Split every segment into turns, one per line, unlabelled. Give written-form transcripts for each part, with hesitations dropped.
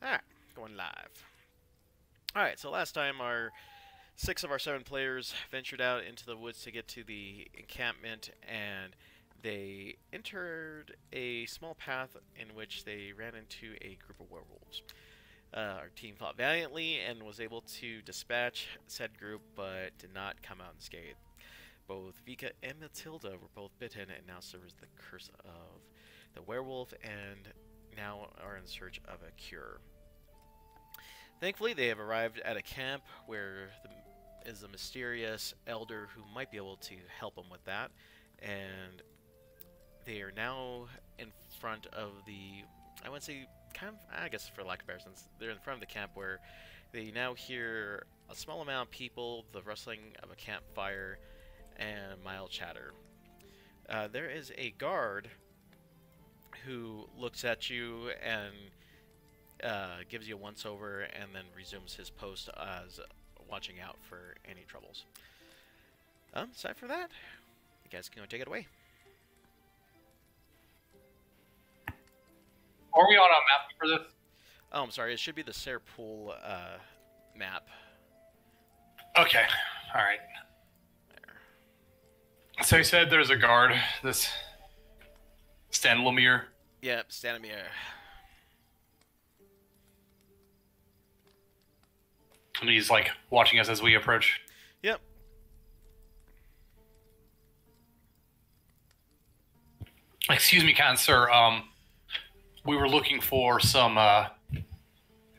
Alright, going live. Alright, so last time our 6 of our 7 players ventured out into the woods to get to the encampment, and they entered a small path in which they ran into a group of werewolves. Our team fought valiantly and was able to dispatch said group, but did not come out unscathed. Both Vika and Matilda were both bitten and now suffers the curse of the werewolf, and now are in search of a cure. Thankfully, they have arrived at a camp where is a mysterious elder who might be able to help them with that, and they are now in front of the, I wouldn't say, kind of, I guess for lack of better sense, they're in front of the camp where they now hear a small amount of people, the rustling of a campfire, and mild chatter. There is a guard who looks at you and gives you a once over, and then resumes his post as watching out for any troubles. Aside from that, you guys can go take it away.
Are we on a map for this?
Oh, I'm sorry. It should be the Sarah Pool map.
Okay. All right.
There.
So you said there's a guard. This Stanlomir.
Yep, Stanimir.
And he's like watching us as we approach.
Yep.
Excuse me, kind sir. We were looking for some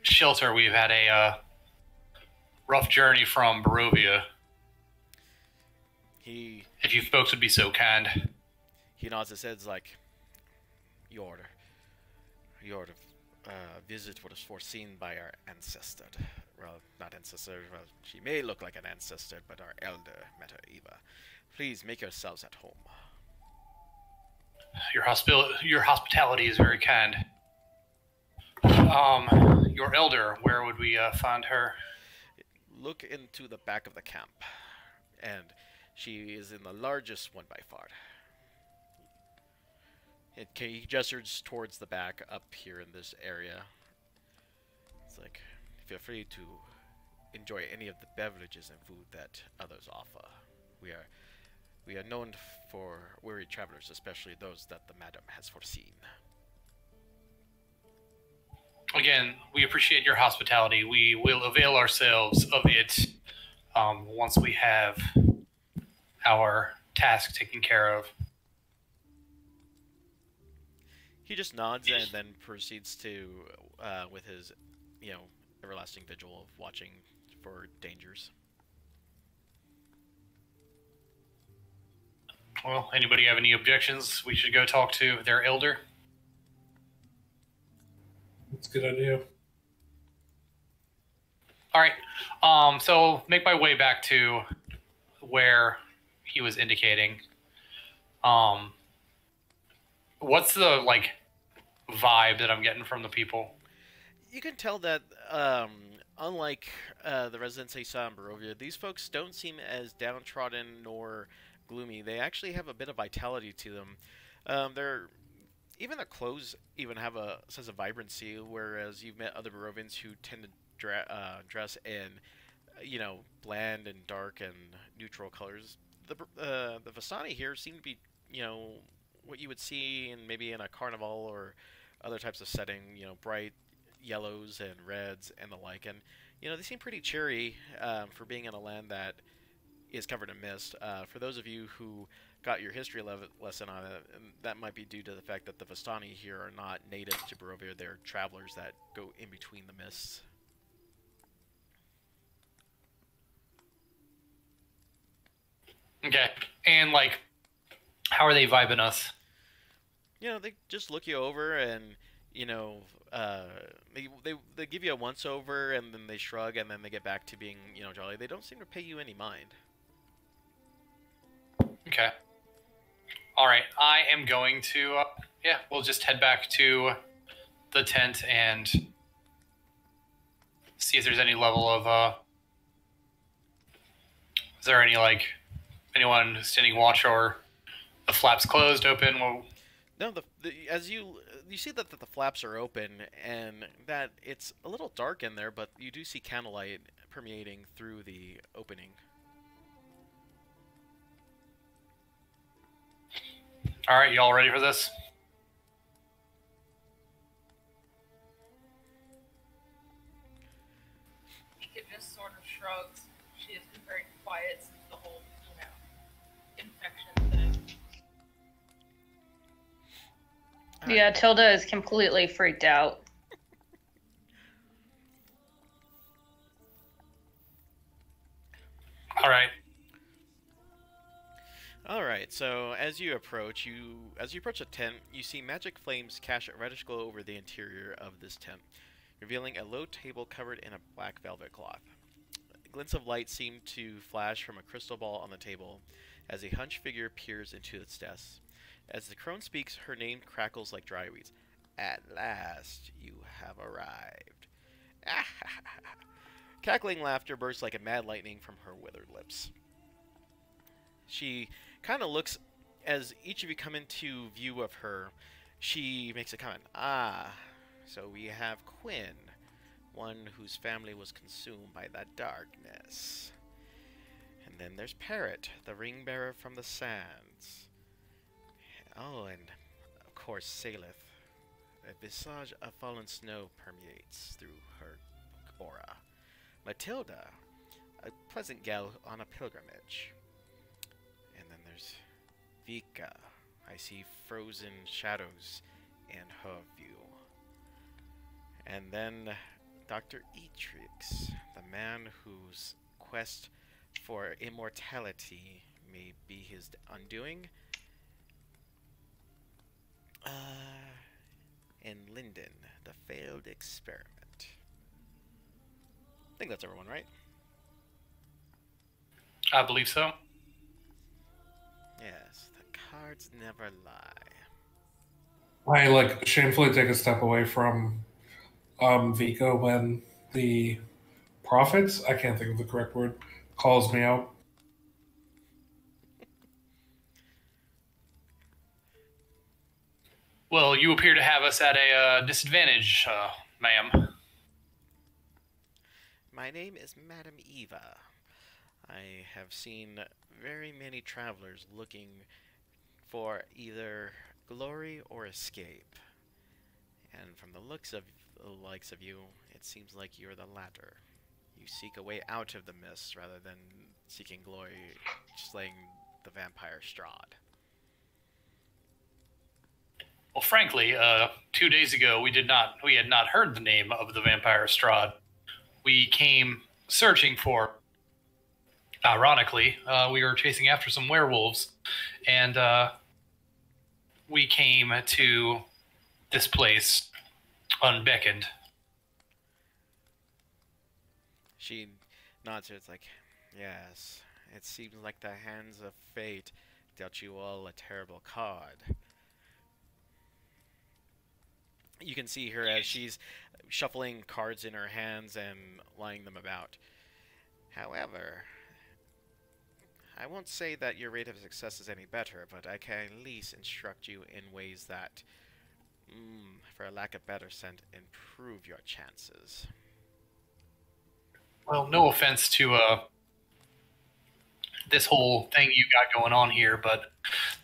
shelter. We've had a rough journey from Barovia. If you folks would be so kind.
He nods his head like, your visit was foreseen by our ancestor. Well, not ancestor. Well, she may look like an ancestor, but our elder met her Eva. Please make yourselves at home.
Your hospitality is very kind. Your elder, where would we find her?
Look into the back of the camp, and she is in the largest one by far. He gestures towards the back up here in this area. It's like, feel free to enjoy any of the beverages and food that others offer. We are known for weary travelers, especially those that the madam has foreseen.
Again, we appreciate your hospitality. We will avail ourselves of it once we have our task taken care of.
He just nods and then proceeds to, with his, everlasting vigil of watching for dangers.
Well, anybody have any objections? We should go talk to their elder.
That's a good idea.
All right. So make my way back to where he was indicating. What's the vibe that I'm getting from the people?
You can tell that, unlike the residents they saw in Barovia, these folks don't seem as downtrodden nor gloomy. They actually have a bit of vitality to them. Even their clothes even have a sense of vibrancy, whereas you've met other Barovians who tend to dress in, bland and dark and neutral colors. The Vistani here seem to be, what you would see maybe in a carnival or other types of setting, bright yellows and reds and the like. And, they seem pretty cheery for being in a land that is covered in mist. For those of you who got your history lesson on it, and that might be due to the fact that the Vistani here are not native to Barovia. They're travelers that go in between the mists.
Okay. And, how are they vibing us?
They just look you over and, they give you a once over and then they shrug and then they get back to being, jolly. They don't seem to pay you any mind.
Okay. All right. I am going to, we'll just head back to the tent and see if there's any level of, is there any, anyone standing watch or the flaps closed, open? Well,
No, as you see that the flaps are open and that it's a little dark in there, but you do see candlelight permeating through the opening.
All right, y'all ready for this?
It just sort of shrugs. She has been very quiet since the whole, infection thing.
Yeah, Tilda is completely freaked out.
All right.
All right. So as you approach the tent, you see magic flames cast a reddish glow over the interior of this tent, revealing a low table covered in a black velvet cloth. Glints of light seem to flash from a crystal ball on the table as a hunched figure peers into its depths. As the crone speaks, her name crackles like dry weeds. At last, you have arrived. Cackling laughter bursts like a mad lightning from her withered lips. She kind of looks, as each of you come into view of her, she makes a comment. Ah, so we have Quinn, one whose family was consumed by the darkness. And then there's Parrot, the ring bearer from the sands. Oh, and of course Saleth. A visage of fallen snow permeates through her aura. Matilda, a pleasant gal on a pilgrimage. And then there's Vika. I see frozen shadows in her view. And then Dr. Etrix, the man whose quest for immortality may be his undoing. And Lyndon, the failed experiment. I think that's everyone, right?
I believe so.
Yes, the cards never lie.
I shamefully take a step away from Vico when the prophets, I can't think of the correct word, calls me out.
Well, you appear to have us at a disadvantage, ma'am.
My name is Madam Eva. I have seen very many travelers looking for either glory or escape. And from the looks of the likes of you, it seems like you're the latter. You seek a way out of the mist rather than seeking glory, slaying the vampire Strahd.
Well, frankly, 2 days ago we had not heard the name of the vampire Strahd. We came searching for. Ironically, we were chasing after some werewolves, and we came to this place unbeckoned.
She nods her. It's like, yes, it seems like the hands of fate dealt you all a terrible card. You can see her as she's shuffling cards in her hands and laying them about. However, I won't say that your rate of success is any better, but I can at least instruct you in ways that, for a lack of better scent, improve your chances.
Well, no offense to this whole thing you got going on here, but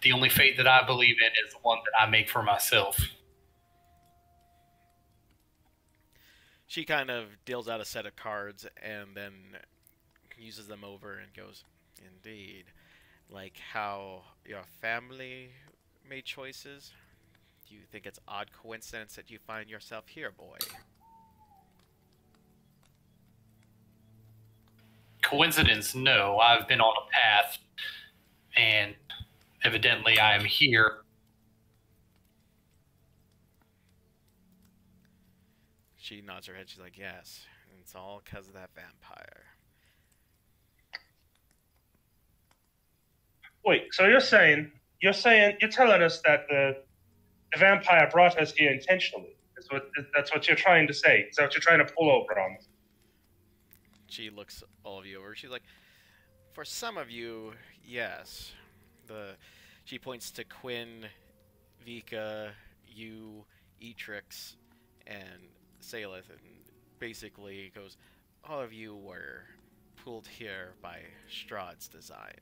the only fate that I believe in is the one that I make for myself.
She kind of deals out a set of cards and then uses them over and goes, indeed. Like how your family made choices? Do you think it's odd coincidence that you find yourself here, boy?
Coincidence? No. I've been on a path, and evidently I am here.
She nods her head. She's like, yes. And it's all because of that vampire.
Wait, so you're telling us that the vampire brought us here intentionally? That's what you're trying to say. Is that what you're trying to pull over on?
She looks all of you over. She's like, for some of you, yes. She points to Quinn, Vika, you, Etrix, and Salith, and basically goes, all of you were pulled here by Strahd's design.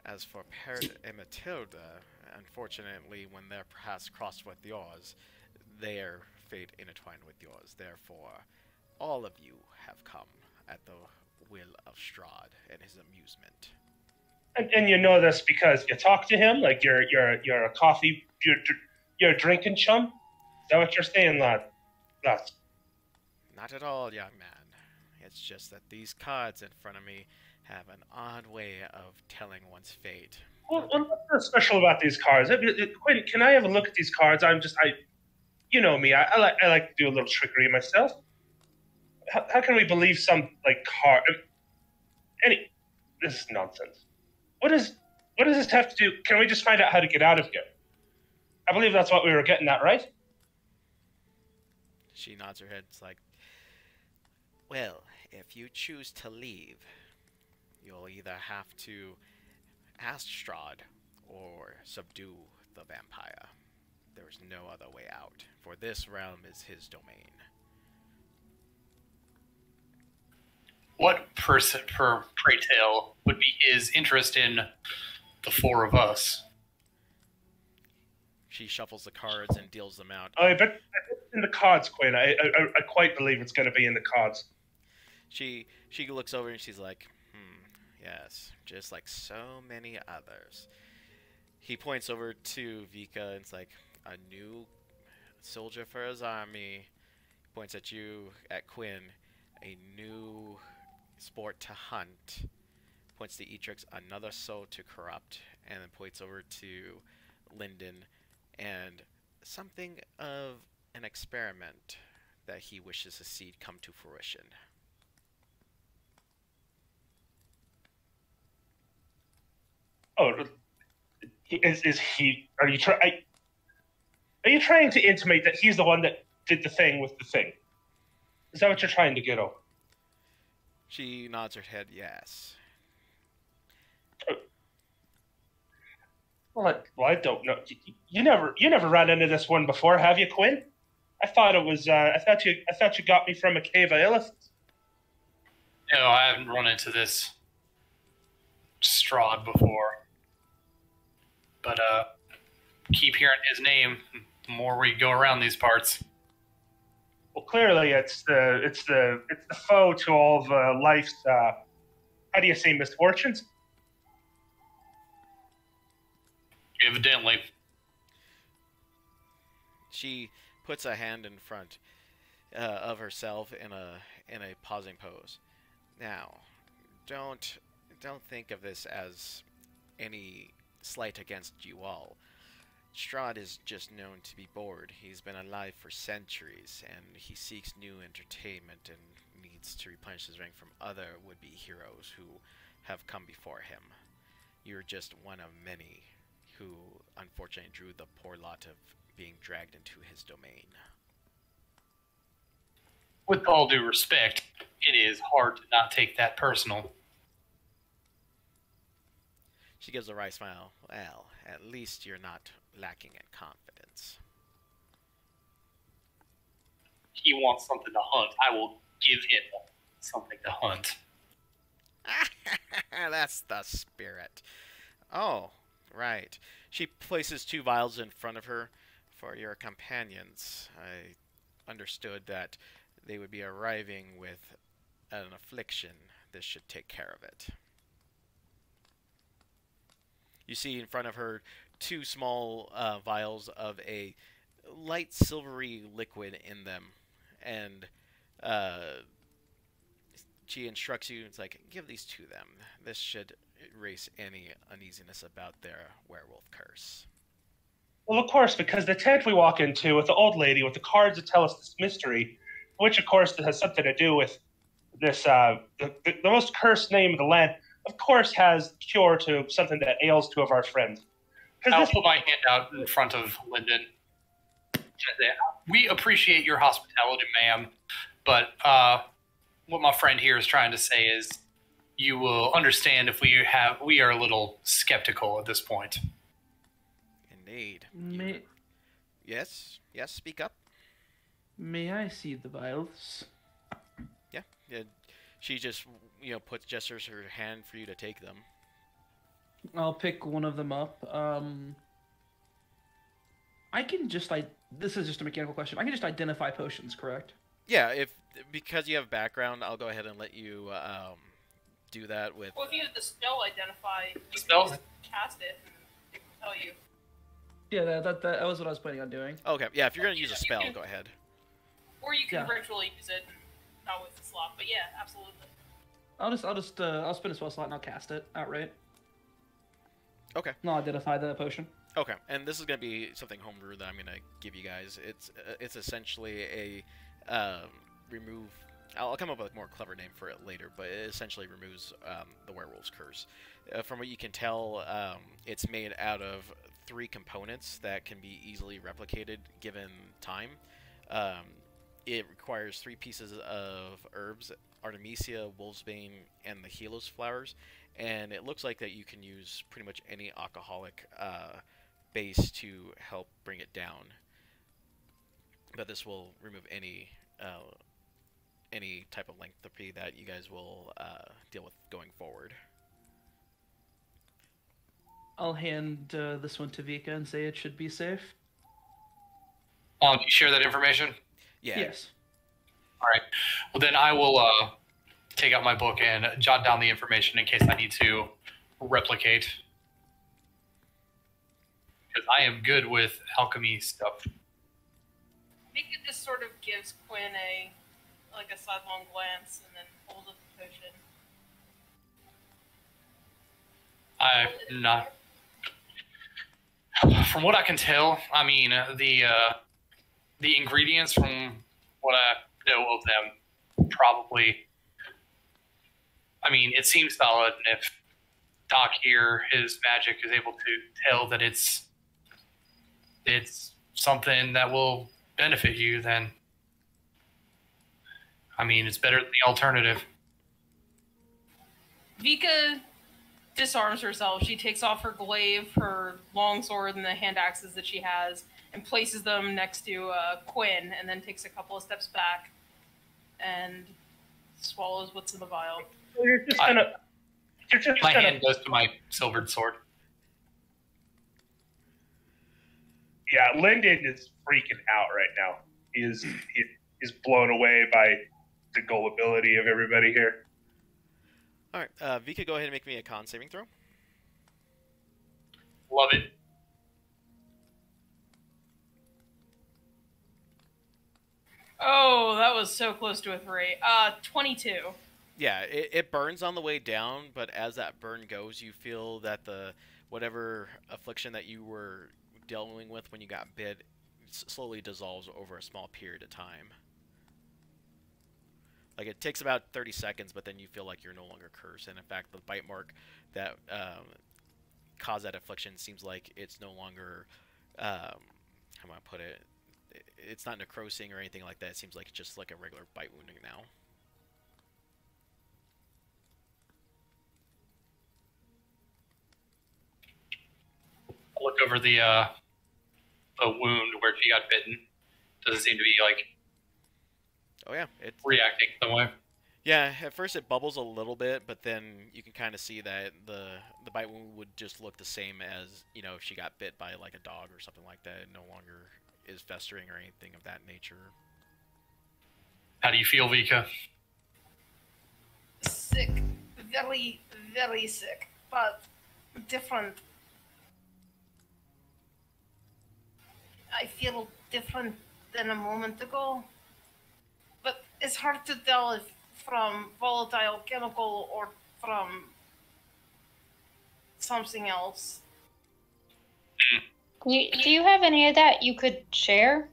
As for Parrot and Matilda, unfortunately, when their paths crossed with yours, their fate intertwined with yours. Therefore, all of you have come at the will of Strahd and his amusement.
And you know this because you talk to him like you're a coffee, you're a drinking chum. Is that what you're saying, lad? Lads.
Not at all, young man. It's just that these cards in front of me have an odd way of telling one's fate.
Well, what's so special about these cards? Quinn, can I have a look at these cards? You know me. I like to do a little trickery myself. How can we believe some like card? This is nonsense. What does this have to do? Can we just find out how to get out of here? I believe that's what we were getting at, right?
She nods her head. It's like, well, if you choose to leave, you'll either have to ask Strahd or subdue the vampire. There's no other way out, for this realm is his domain.
What person per pray tale would be his interest in the four of us?
She shuffles the cards and deals them out.
I bet it's in the cards, Quinn. I quite believe it's going to be in the cards.
She looks over and she's like, yes, just like so many others. He points over to Vika and it's like, a new soldier for his army. He points at you, at Quinn, a new sport to hunt. Points to Etrix, another soul to corrupt, and then points over to Lyndon, and something of an experiment that he wishes to see come to fruition.
Oh, is he? Are you trying to intimate that he's the one that did the thing with the thing? Is that what you're trying to get over?
She nods her head, yes.
Well, I don't know. You never ran into this one before, have you, Quinn? I thought it was. I thought you got me from a cave of elephants.
No, I haven't run into this Strahd before. But keep hearing his name the more we go around these parts.
Well, clearly it's the foe to all of life's. How do you say misfortunes?
Evidently.
She puts a hand in front of herself in a pausing pose. Now, don't think of this as any slight against you all. Strahd is just known to be bored. He's been alive for centuries, and he seeks new entertainment and needs to replenish his rank from other would-be heroes who have come before him. You're just one of many who unfortunately drew the poor lot of being dragged into his domain.
With all due respect, it is hard to not take that personal.
She gives a wry smile. Well, at least you're not lacking in confidence.
He wants something to hunt. I will give him something to hunt.
That's the spirit. Oh, right. She places 2 vials in front of her for your companions. I understood that they would be arriving with an affliction. This should take care of it. You see in front of her 2 small vials of a light silvery liquid in them, and she instructs you. It's like, give these to them. This should erase any uneasiness about their werewolf curse.
Well, of course, because the tent we walk into with the old lady with the cards that tell us this mystery, which of course has something to do with this the most cursed name of the land, of course, has cure to something that ails 2 of our friends.
I'll put my hand out in front of Lyndon. We appreciate your hospitality, ma'am, but what my friend here is trying to say is you will understand if we are a little skeptical at this point.
And grenade. Yes, speak up.
May I see the vials?
Yeah. She just, gestures her hand for you to take them.
I'll pick one of them up. I can just this is just a mechanical question. I can just identify potions, correct?
Yeah, because you have background, I'll go ahead and let you do that with.
Well, if you have the spell identify, you
Spell?
can just cast it and it will tell you.
Yeah, that was what I was planning on doing.
Okay, yeah, if you're gonna use a spell, go ahead.
Or you can
Yeah.
virtually use it, not with the slot. But yeah, absolutely.
I'll spin a spell slot and I'll cast it outright.
Okay.
And I'll identify the potion.
Okay, and this is gonna be something homebrew that I'm gonna give you guys. It's essentially a remove. I'll come up with a more clever name for it later, but it essentially removes the werewolf's curse. From what you can tell, it's made out of 3 components that can be easily replicated given time. It requires 3 pieces of herbs: Artemisia, Wolfsbane, and the Helos flowers. And it looks like that you can use pretty much any alcoholic base to help bring it down. But this will remove any type of lycanthropy that you guys will deal with going forward.
I'll hand this one to Vika and say it should be safe.
Do you share that information?
Yeah.
Yes.
All right. Well, then I will take out my book and jot down the information in case I need to replicate. Because I am good with alchemy stuff.
I think it just sort of gives Quinn a sidelong glance and then holds up the potion.
I'm not. From what I can tell, I mean the ingredients, from what I know of them, probably. I mean, it seems solid, and if Doc here, his magic, is able to tell that it's something that will benefit you, then I mean, it's better than the alternative.
Vika disarms herself. She takes off her glaive, her longsword, and the hand axes that she has, and places them next to Quinn, and then takes a couple of steps back and swallows what's in the vial.
So you're just gonna.
My hand goes to my silvered sword.
Yeah, Lyndon is freaking out right now. He is blown away by the gullibility of everybody here.
All right, Vika, go ahead and make me a con saving throw.
Love it.
Oh, that was so close to a 3. 22.
Yeah, it burns on the way down, but as that burn goes, you feel that whatever affliction that you were dealing with when you got bit slowly dissolves over a small period of time. Like, it takes about 30 seconds, but then you feel like you're no longer cursed. And in fact, the bite mark that caused that affliction seems like it's no longer, how do I put it? It's not necrosing or anything like that. It seems like it's just like a regular bite wounding now.
I look over the wound where she got bitten. Doesn't seem to be like
Oh yeah, it's
reacting some way.
yeah. At first it bubbles a little bit, but then you can kind of see that the bite wound would just look the same as, you know, if she got bit by like a dog or something like that. It no longer is festering or anything of that nature.
How do you feel, Vika?
Sick. Very, very sick. But different. I feel different than a moment ago. But it's hard to tell if from volatile chemical or from something else.
Do you have any of that you could share?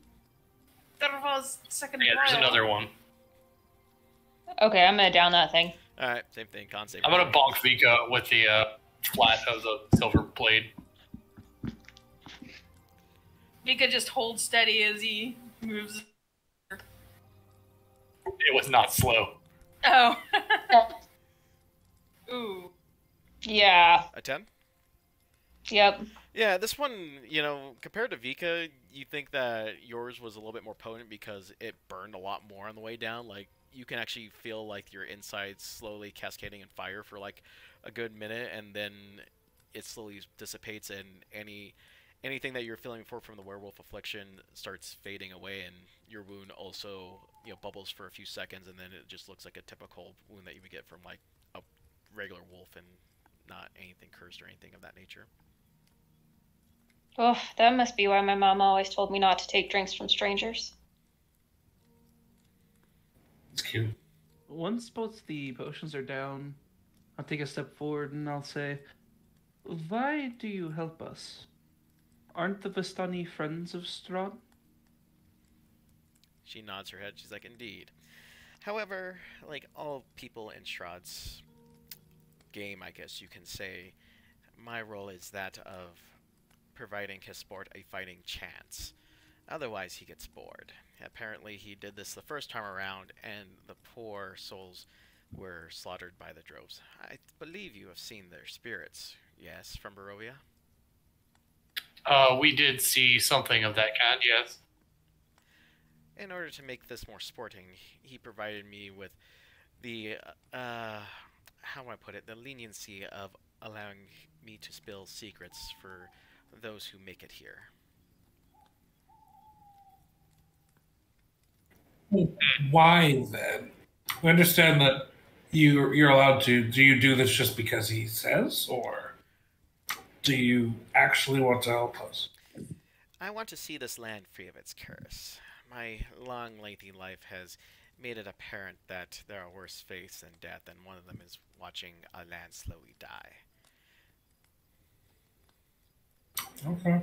There was second
Yeah, there's
vial.
another one.
Okay, I'm gonna down that thing.
All right, same thing. Con save.
I'm gonna bonk Vika with the flat of the silver blade.
Vika just holds steady as he moves.
It was not slow.
Oh. Ooh.
Yeah.
A 10.
Yep.
Yeah, this one, compared to Vika, you think that yours was a little bit more potent because it burned a lot more on the way down. Like, you can actually feel like your insides slowly cascading in fire for like a good minute, and then it slowly dissipates, and anything that you're feeling for from the werewolf affliction starts fading away, and your wound also, bubbles for a few seconds, and then it just looks like a typical wound that you would get from like a regular wolf, and not anything cursed or anything of that nature.
Oh, that must be why my mom always told me not to take drinks from strangers.
It's cute.
Once both the potions are down, I'll take a step forward and I'll say, "Why do you help us? Aren't the Vistani friends of Strahd?"
She nods her head. She's like, indeed. However, like all people in Shroud's game, I guess you can say, my role is that of providing his sport a fighting chance. Otherwise, he gets bored. Apparently, he did this the first time around, and the poor souls were slaughtered by the droves. I believe you have seen their spirits, yes, from Barovia?
We did see something of that kind, yes.
In order to make this more sporting, he provided me with the, how do I put it, the leniency of allowing me to spill secrets for those who make it here.
Why then? We understand that you're allowed to. Do you do this just because he says, or do you actually want to help us?
I want to see this land free of its curse. My long, lengthy life has made it apparent that there are worse fates than death, and one of them is watching a land slowly die.
Okay.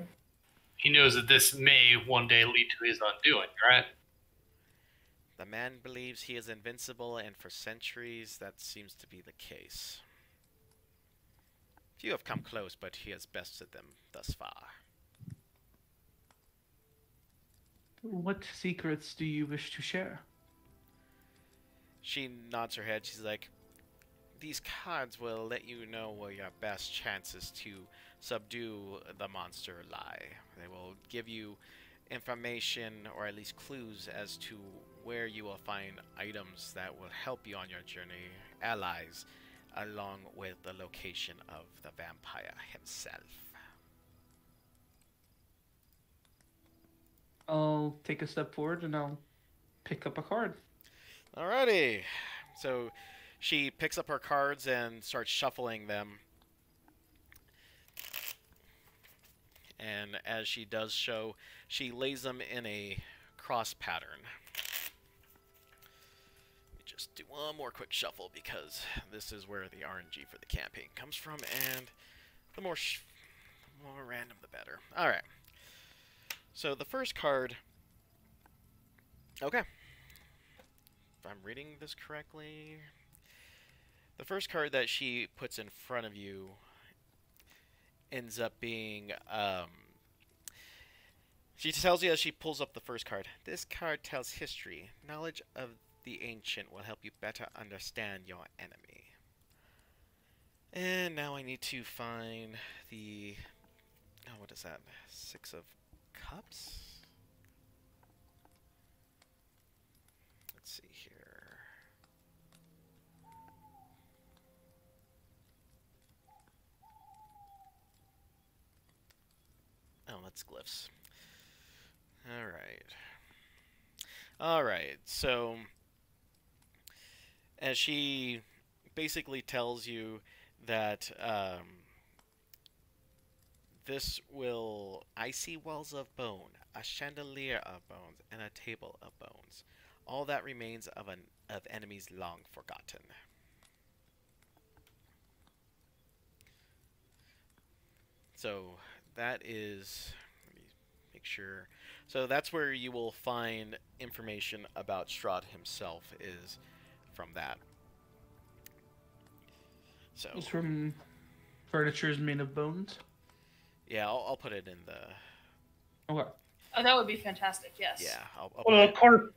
He knows that this may one day lead to his undoing, right?
The man believes he is invincible, and for centuries that seems to be the case. Few have come close, but he has bested them thus far.
What secrets do you wish to share?
She nods her head. She's like, these cards will let you know where your best chances to subdue the monster lie. They will give you information, or at least clues, as to where you will find items that will help you on your journey, allies, along with the location of the vampire himself.
I'll take a step forward and I'll pick up a card.
Alrighty. So she picks up her cards and starts shuffling them. And as she does so, she lays them in a cross pattern. Let me just do one more quick shuffle because this is where the RNG for the campaign comes from, and the more random the better. Alright. So the first card... Okay. If I'm reading this correctly... The first card that she puts in front of you ends up being, she tells you as she pulls up the first card, this card tells history. Knowledge of the ancient will help you better understand your enemy. And now I need to find the, oh, what is that? Six of Cups? Let's see here. Oh, that's glyphs. Alright, so as she basically tells you that this will icy walls of bone, a chandelier of bones, and a table of bones. All that remains of enemies long forgotten. So that is, let me make sure. So that's where you will find information about Strahd himself, is from that. So
It's from furniture's made of bones.
yeah, I'll put it in the.
Okay.
Oh, that would be fantastic. Yes.
Yeah, I'll
Well,
put
of course.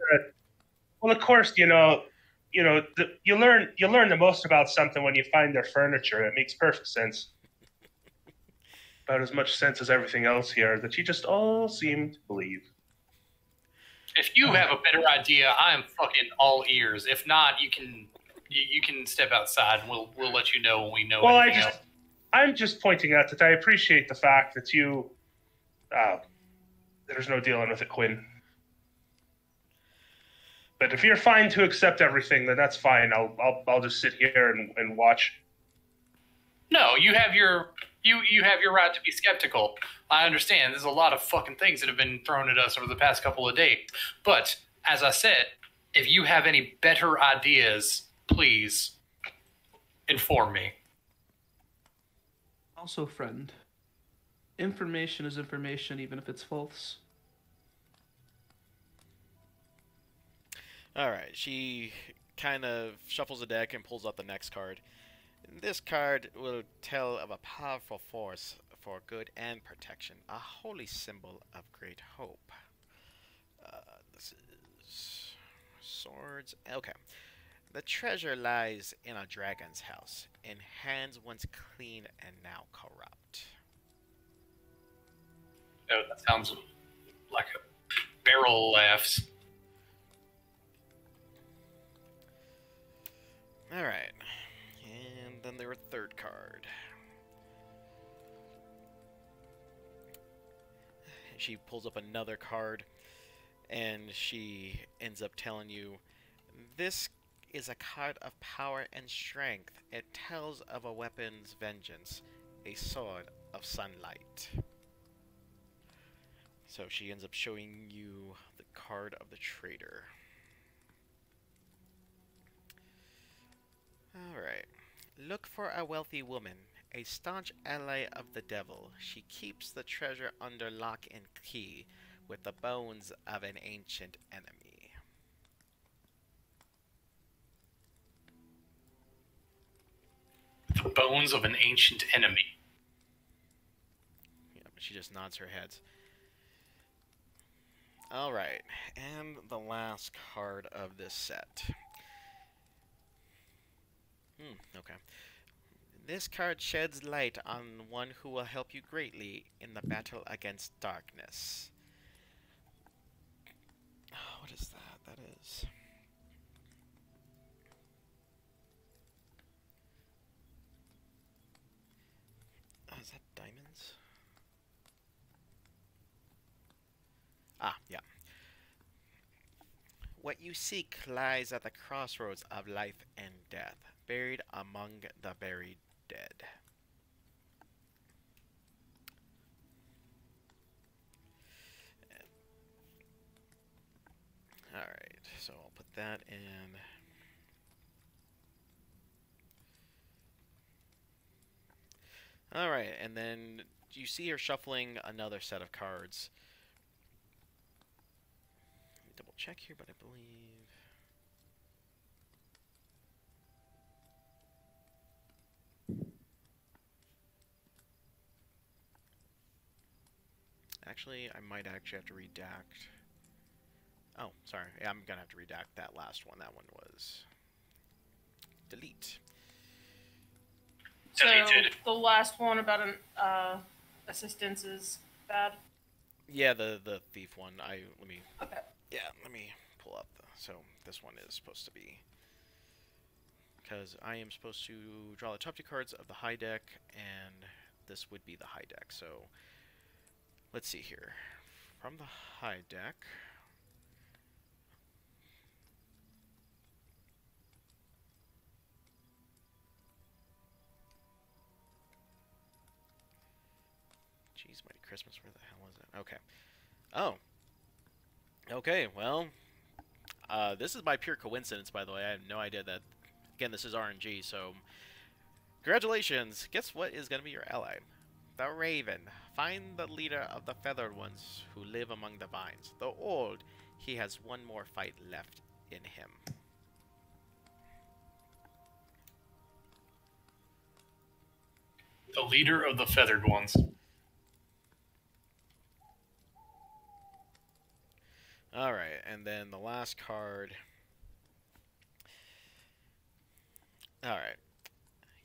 Well, of course, you learn the most about something when you find their furniture. It makes perfect sense. about as much sense as everything else here that you just all seem to believe.
If you have a better idea, I am fucking all ears. If not, you can step outside and we'll let you know when we know anything else.
I'm just pointing out that I appreciate the fact that you there's no dealing with it, Quinn. But if you're fine to accept everything, then that's fine. I'll just sit here and watch.
No, you have your right to be skeptical. I understand. There's a lot of fucking things that have been thrown at us over the past couple of days. But as I said, if you have any better ideas, please inform me.
Also, friend, information is information, even if it's false.
Alright, she kind of shuffles the deck and pulls out the next card. This card will tell of a powerful force for good and protection, a holy symbol of great hope. This is swords. Okay. The treasure lies in a dragon's house, in hands once clean and now corrupt.
Oh, that sounds like a barrel laughs.
Alright. And then their third card. She pulls up another card, and she ends up telling you, this is a card of power and strength. It tells of a weapon's vengeance, a sword of sunlight. So she ends up showing you the card of the traitor. Alright. Look for a wealthy woman, a staunch ally of the devil. She keeps the treasure under lock and key with the bones of an ancient enemy.
The bones of an ancient enemy.
Yeah, she just nods her head. Alright, and the last card of this set. Okay. This card sheds light on one who will help you greatly in the battle against darkness. Oh, what is that? That is... Oh, is that diamonds? Ah, yeah. What you seek lies at the crossroads of life and death, buried among the buried dead. Alright, so I'll put that in. Alright, and then you see her shuffling another set of cards. Let me double check here, but I believe... Actually, I might actually have to redact. Oh, sorry. Yeah, I'm gonna have to redact that last one. That one was delete.
So
Deleted.
the last one about an assistance is bad.
Yeah, the thief one. Let me.
Okay.
Yeah, let me pull up. So this one is supposed to be, because I am supposed to draw the top two cards of the high deck, and this would be the high deck. So let's see here. From the high deck. Jeez, mighty Christmas, where the hell is it? Okay. Oh. Okay, well, this is by pure coincidence, by the way. I have no idea that, again, this is RNG, so congratulations. Guess what is going to be your ally? The Raven. Find the leader of the feathered ones who live among the vines. Though old, he has one more fight left in him.
The leader of the feathered ones.
Alright, and then the last card. Alright.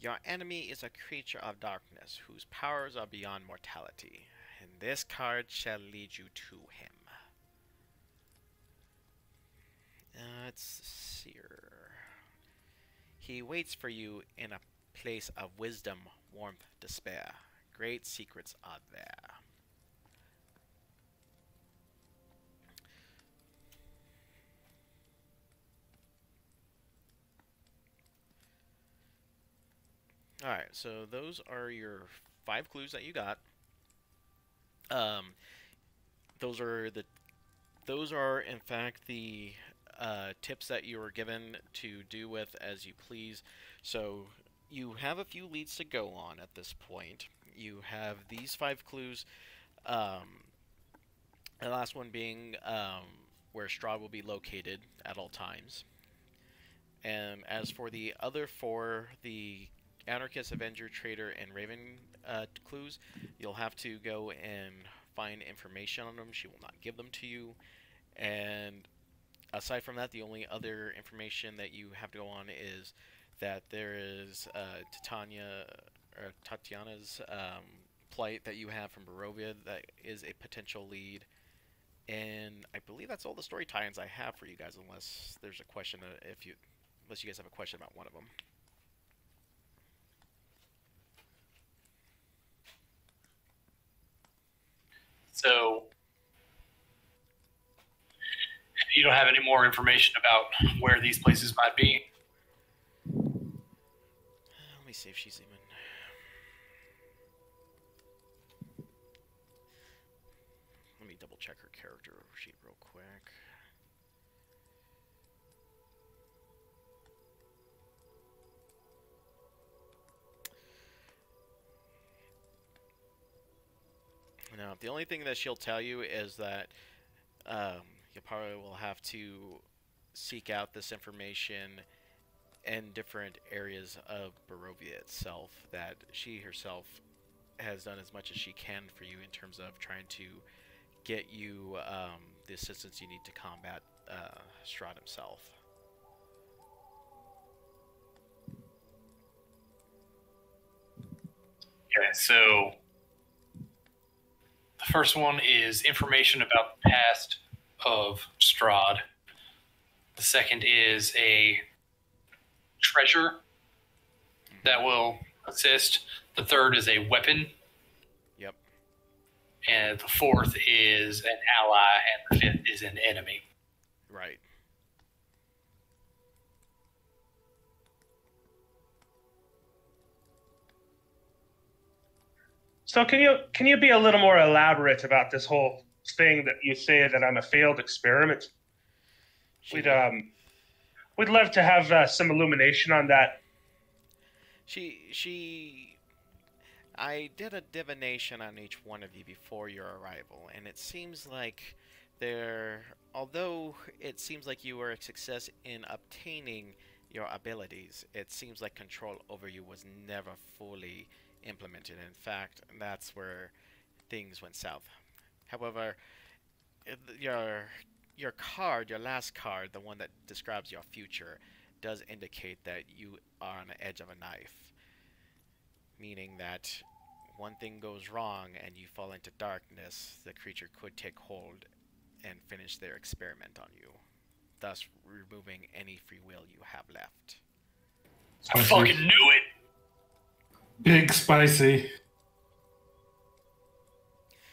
Your enemy is a creature of darkness whose powers are beyond mortality, and this card shall lead you to him. Let's see. He waits for you in a place of wisdom, warmth, despair. Great secrets are there. Alright, so those are your 5 clues that you got. Those are in fact the tips that you were given to do with as you please. So you have a few leads to go on at this point. You have these 5 clues. The last one being where Strahd will be located at all times. And as for the other 4, the Anarchist, Avenger, Traitor, and Raven clues, you'll have to go and find information on them. She will not give them to you. And aside from that, the only other information that you have to go on is that there is Tatiana's plight that you have from Barovia that is a potential lead. And I believe that's all the story tie-ins I have for you guys, unless there's a question unless you guys have a question about one of them.
So you don't have any more information about where these places might be?
Let me see if she's even... Let me double check her character sheet real quick. Now, the only thing that she'll tell you is that you probably will have to seek out this information in different areas of Barovia itself, that she herself has done as much as she can for you in terms of trying to get you the assistance you need to combat Strahd himself.
Okay, so the first one is information about the past of Strahd. The second is a treasure that will assist. The third is a weapon.
Yep.
And the fourth is an ally, and the fifth is an enemy.
Right.
So can you be a little more elaborate about this whole thing that you say that I'm a failed experiment? We'd love to have some illumination on that.
I did a divination on each one of you before your arrival, and it seems like although it seems like you were a success in obtaining your abilities, it seems like control over you was never fully implemented. In fact, that's where things went south. However, your last card, the one that describes your future, does indicate that you are on the edge of a knife. Meaning that one thing goes wrong and you fall into darkness, the creature could take hold and finish their experiment on you, thus removing any free will you have left.
I fucking knew it!
Big spicy.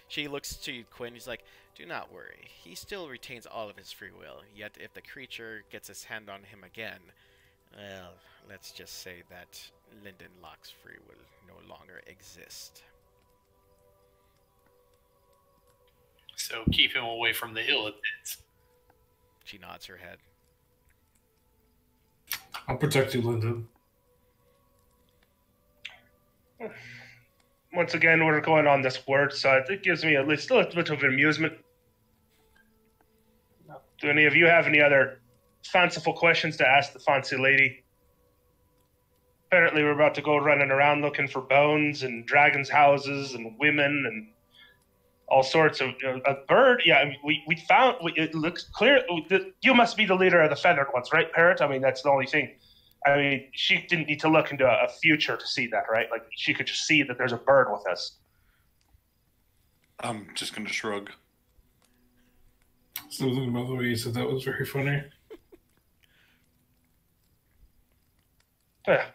She looks to you, Quinn. He's like, do not worry. He still retains all of his free will. Yet if the creature gets his hand on him again, well, let's just say that Lyndon Locke's free will no longer exist.
So keep him away from the illithid.
She nods her head.
I'll protect you, Lyndon.
Once again, we're going on this word, so it gives me at least a little bit of amusement. Do any of you have any other fanciful questions to ask the fancy lady? Apparently, we're about to go running around looking for bones and dragons' houses and women and all sorts of a bird. Yeah, we found. It looks clear. You must be the leader of the feathered ones, right, Parrot? I mean, that's the only thing. I mean, she didn't need to look into a future to see that, right? Like, she could just see that there's a bird with us.
I'm just going to shrug.
Something about the way you said that was very funny.
Yeah.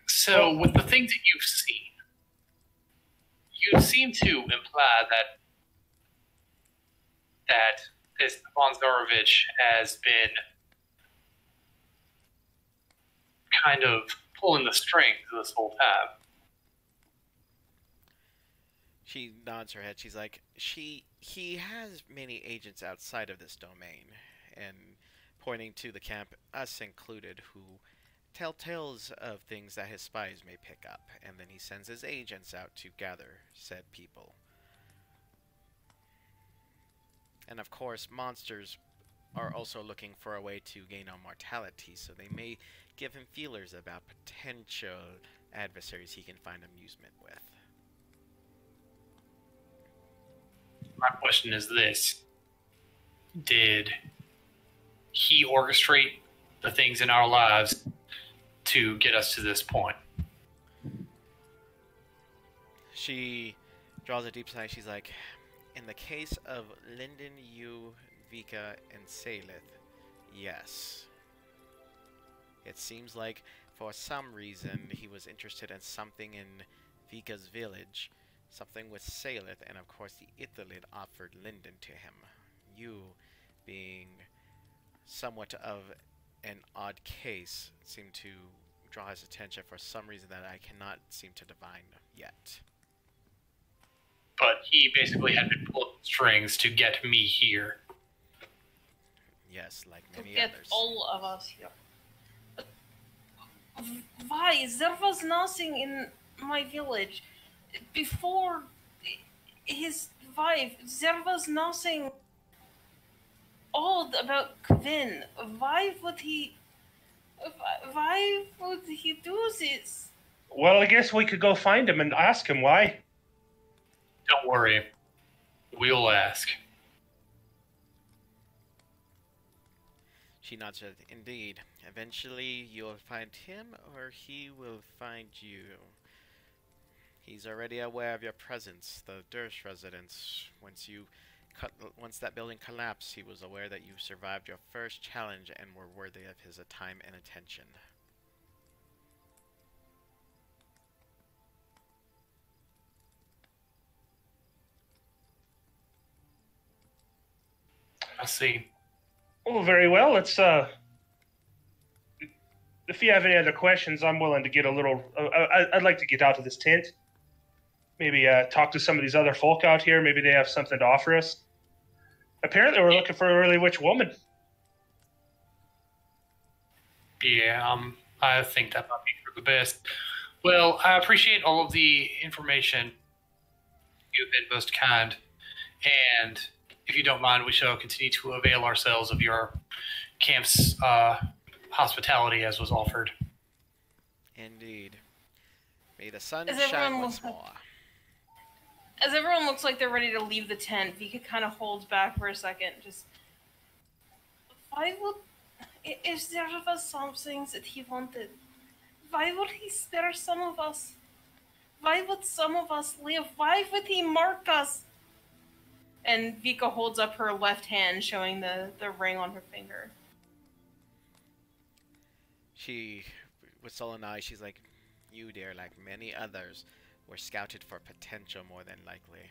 So, with the things that you've seen, you seem to imply that this Von Zarovich has been kind of pulling the strings this whole time.
She nods her head. She's like, he has many agents outside of this domain, and pointing to the camp, us included, who tell tales of things that his spies may pick up, and then he sends his agents out to gather said people. And of course, monsters are also looking for a way to gain immortality, so they may give him feelers about potential adversaries he can find amusement with.
My question is this. Did he orchestrate the things in our lives to get us to this point?
She draws a deep sigh. She's like, in the case of Linden, you, Vika, and Salith, yes. It seems like for some reason he was interested in something in Vika's village, something with Salith, and of course the Ithalid offered Linden to him. You, being somewhat of an odd case, seem to draw his attention for some reason that I cannot seem to divine yet.
But he basically had been pulling strings to get me here.
Yes, like
To
many
get
others.
all of us here. But why? There was nothing in my village. Before his wife, there was nothing odd about Quinn. Why would he do this?
Well, I guess we could go find him and ask him why.
Don't worry. We'll ask.
She nods her head. Indeed. Eventually you'll find him, or he will find you. He's already aware of your presence. The Durst residence. Once that building collapsed, he was aware that you survived your first challenge and were worthy of his time and attention.
I see.
Oh, very well. Let's if you have any other questions, I'm willing to get a little. I'd like to get out of this tent. Maybe talk to some of these other folk out here. Maybe they have something to offer us. Apparently, we're looking for a really rich woman.
Yeah, I think that might be for the best. Well, I appreciate all of the information. You've been most kind. And if you don't mind, we shall continue to avail ourselves of your camp's hospitality as was offered.
Indeed. May the sun
Is
shine
everyone
once
look-
more.
As everyone looks like they're ready to leave the tent, Vika kind of holds back for a second. Just, why would, if there was something that he wanted, why would he spare some of us? Why would some of us live? Why would he mark us? And Vika holds up her left hand, showing the ring on her finger.
She, with sullen eyes, she's like, you, dear, like many others, were scouted for potential more than likely.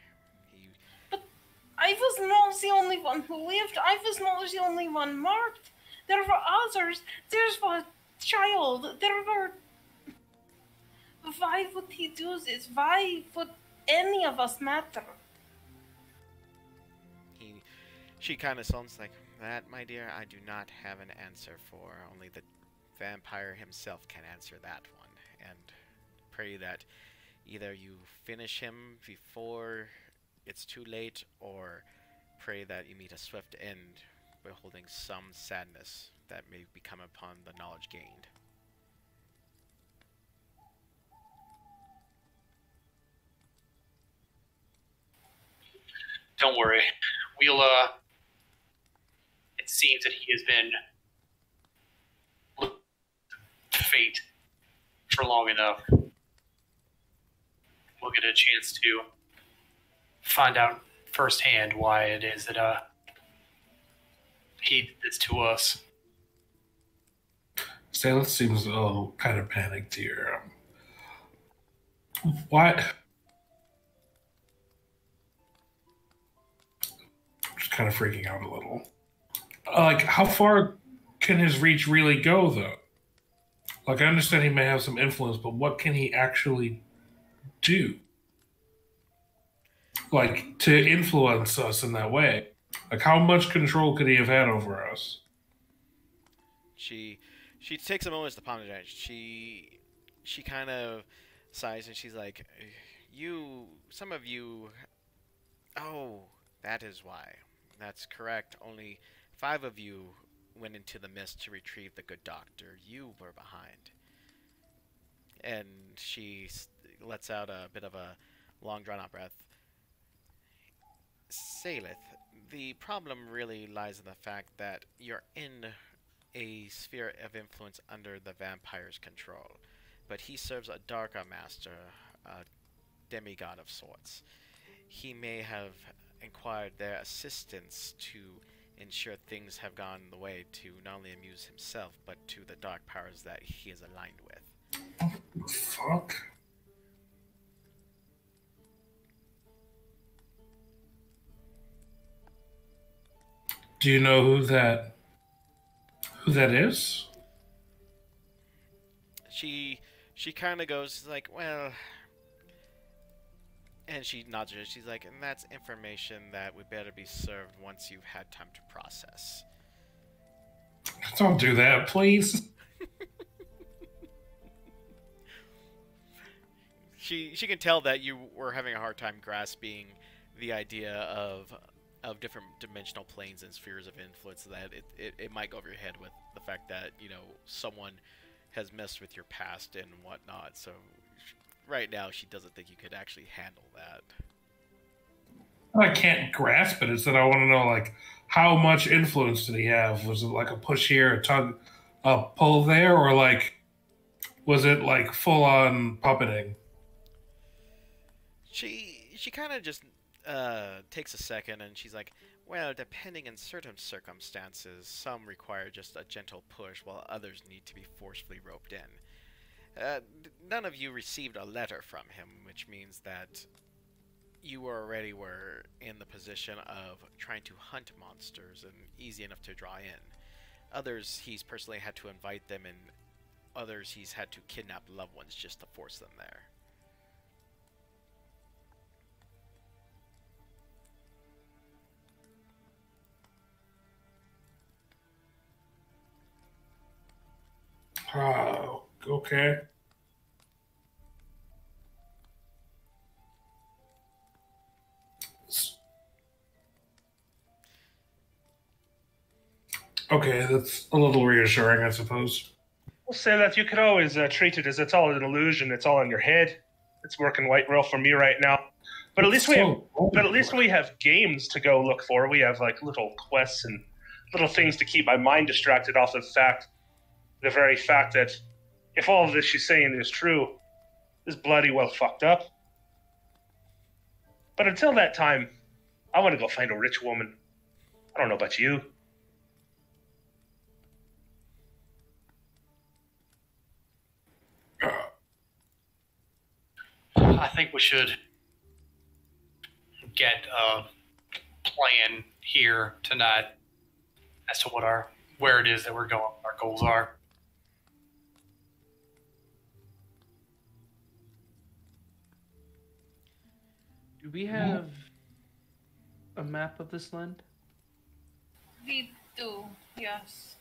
I was not the only one who lived. I was not the only one marked. There were others. There was a child. There were... Why would he do this? Why would any of us matter?
She kind of sounds like, that, my dear, I do not have an answer for. Only the vampire himself can answer that one. And pray that either you finish him before it's too late, or pray that you meet a swift end, beholding some sadness that may become upon the knowledge gained.
Don't worry. We'll, it seems that he has been fate for long enough, we'll get a chance to find out firsthand why it is that he did this to us.
Saleth seems a little kind of panicked here. Why? Just kind of freaking out a little. Like, how far can his reach really go, though? Like, I understand he may have some influence, but what can he actually do? Like, to influence us in that way? Like, how much control could he have had over us?
She takes a moment to ponder it. She kind of sighs and she's like, some of you, oh, that is why. That's correct. Only 5 of you went into the mist to retrieve the good doctor. You were behind. And she lets out a bit of a long drawn-out breath. Saleth, the problem really lies in the fact that you're in a sphere of influence under the vampire's control. But he serves a Darka Master, a demigod of sorts. He may have inquired their assistance to ensure things have gone the way to not only amuse himself, but to the dark powers that he is aligned with.
Fuck. Do you know who that is?
She kind of goes like, well, and she nods her head. She's like, and that's information that would better be served once you've had time to process.
Don't do that, please.
She can tell that you were having a hard time grasping the idea of different dimensional planes and spheres of influence, that it might go over your head with the fact that, someone has messed with your past and whatnot. So right now she doesn't think you could actually handle that.
I can't grasp it. It's that I want to know, like, how much influence did he have? Was it like a push here, a tug, a pull there, or like, was it like full on puppeting?
She kind of just takes a second and she's like, well, depending on certain circumstances, some require just a gentle push while others need to be forcefully roped in. None of you received a letter from him, which means that you already were in the position of trying to hunt monsters and easy enough to draw in. Others he's personally had to invite them, and others he's had to kidnap loved ones just to force them there.
Oh, okay. Okay, that's a little reassuring, I suppose.
We'll say that you could always treat it as it's all an illusion. It's all in your head. It's working well for me right now. But at least we have games to go look for. We have like little quests and little things to keep my mind distracted off the very fact that if all of this she's saying is true, is bloody well fucked up. But until that time, I want to go find a rich woman. I don't know about you.
I think we should get a plan here tonight as to where it is that we're going, our goals are.
Do we have a map of this land?
We do, yes.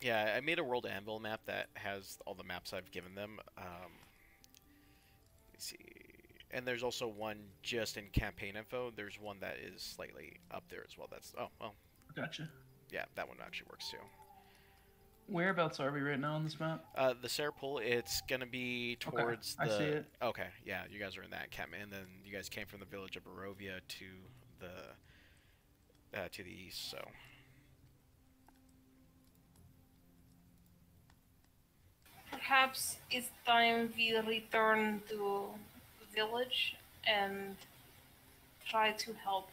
Yeah, I made a World Anvil map that has all the maps I've given them. Let me see. And there's also one just in campaign info. There's one that is slightly up there as well.
Gotcha.
Yeah, that one actually works too.
Whereabouts are we right now on this map?
The Serpol, it's gonna be towards
I
the.
see it.
Okay, yeah, you guys are in that encampment, and then you guys came from the village of Barovia to the east. So.
Perhaps it's time we return to village and try to help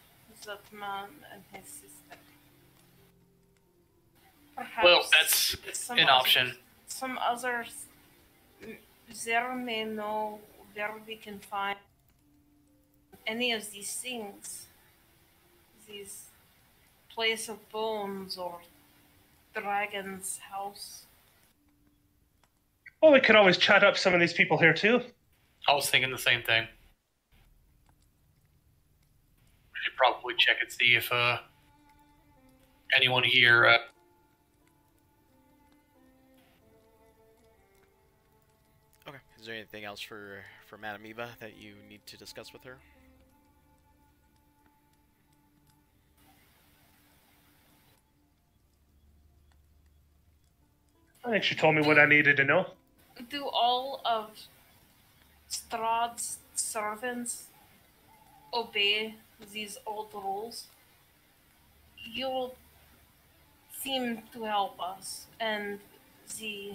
that man and his sister. Perhaps
Well, that's
some
an
others,
option.
Some others there may know where we can find any of these things. These place of bones or dragon's house.
Well, we could always chat up some of these people here too.
I was thinking the same thing. We should probably check and see if anyone here.
Okay. Is there anything else for Madame Eva that you need to discuss with her?
I think she told me what I needed to know.
Do all of Strahd's servants obey these old rules? You seem to help us, and the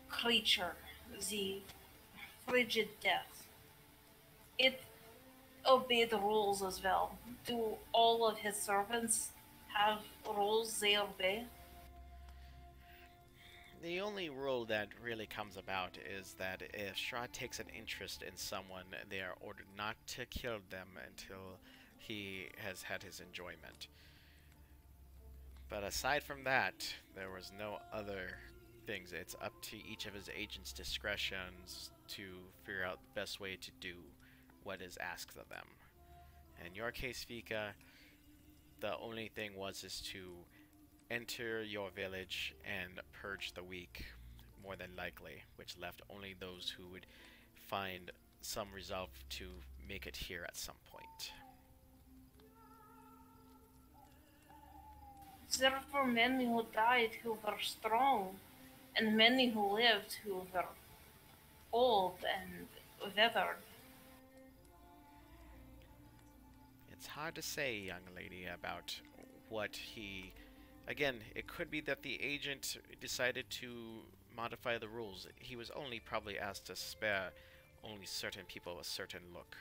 creature, the frigid death, it obeyed the rules as well. Do all of his servants have rules they obey?
The only rule that really comes about is that if Strahd takes an interest in someone, they are ordered not to kill them until he has had his enjoyment. But aside from that, there was no other things. It's up to each of his agents' discretions to figure out the best way to do what is asked of them. In your case, Vika, the only thing was to enter your village and purge the weak, more than likely, which left only those who would find some resolve to make it here at some point.
There were many who died who were strong, and many who lived who were old and withered.
It's hard to say, young lady, about what he... Again, it could be that the agent decided to modify the rules. He was only probably asked to spare only certain people a certain look.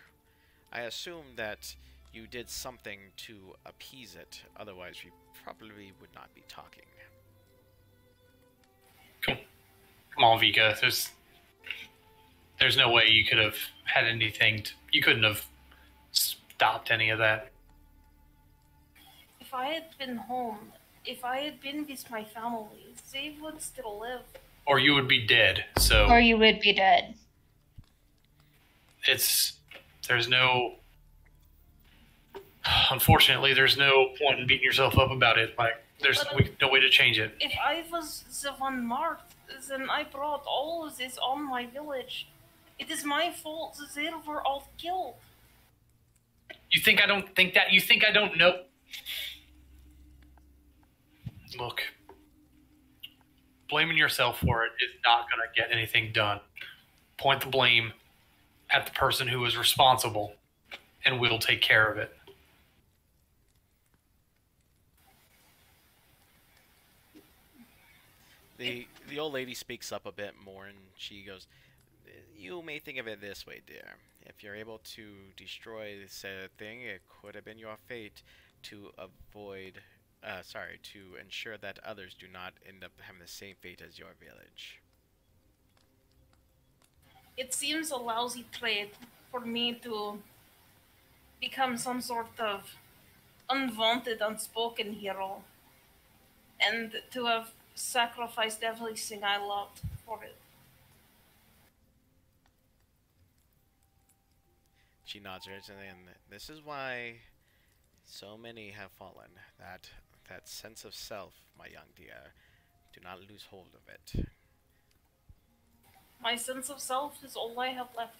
I assume that you did something to appease it, otherwise we probably would not be talking.
Come on, Vika. There's no way you could have had anything. You couldn't have stopped any of that.
If I had been home, if I had been with my family, they would still live.
Or you would be dead. So.
Or you would be dead.
There's no. Unfortunately, there's no point in beating yourself up about it. Like, there's no way to change it.
If I was the one marked, then I brought all of this on my village. It is my fault that they were all killed.
You think I don't think that? You think I don't know? Look, blaming yourself for it is not going to get anything done. Point the blame at the person who is responsible, and we'll take care of it.
The old lady speaks up a bit more, and she goes, "You may think of it this way, dear. If you're able to destroy said thing, it could have been your fate to to ensure that others do not end up having the same fate as your village."
It seems a lousy trade for me to become some sort of unwanted, unspoken hero, and to have sacrificed everything I loved for it.
She nods her head, and this is why so many have fallen. That sense of self, my young dear. Do not lose hold of it.
My sense of self is all I have left.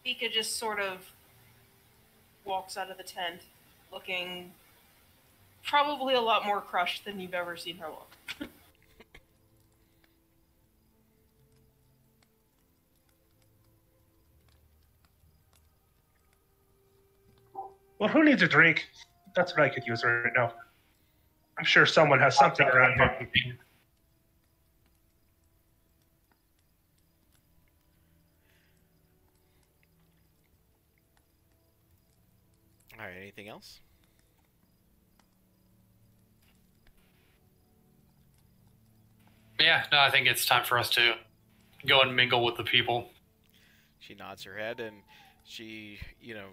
Vika just sort of walks out of the tent, looking probably a lot more crushed than you've ever seen her look.
Well, who needs a drink? That's what I could use right now. I'm sure someone has something around here.
All right, anything else?
Yeah, no, I think it's time for us to go and mingle with the people.
She nods her head, and she,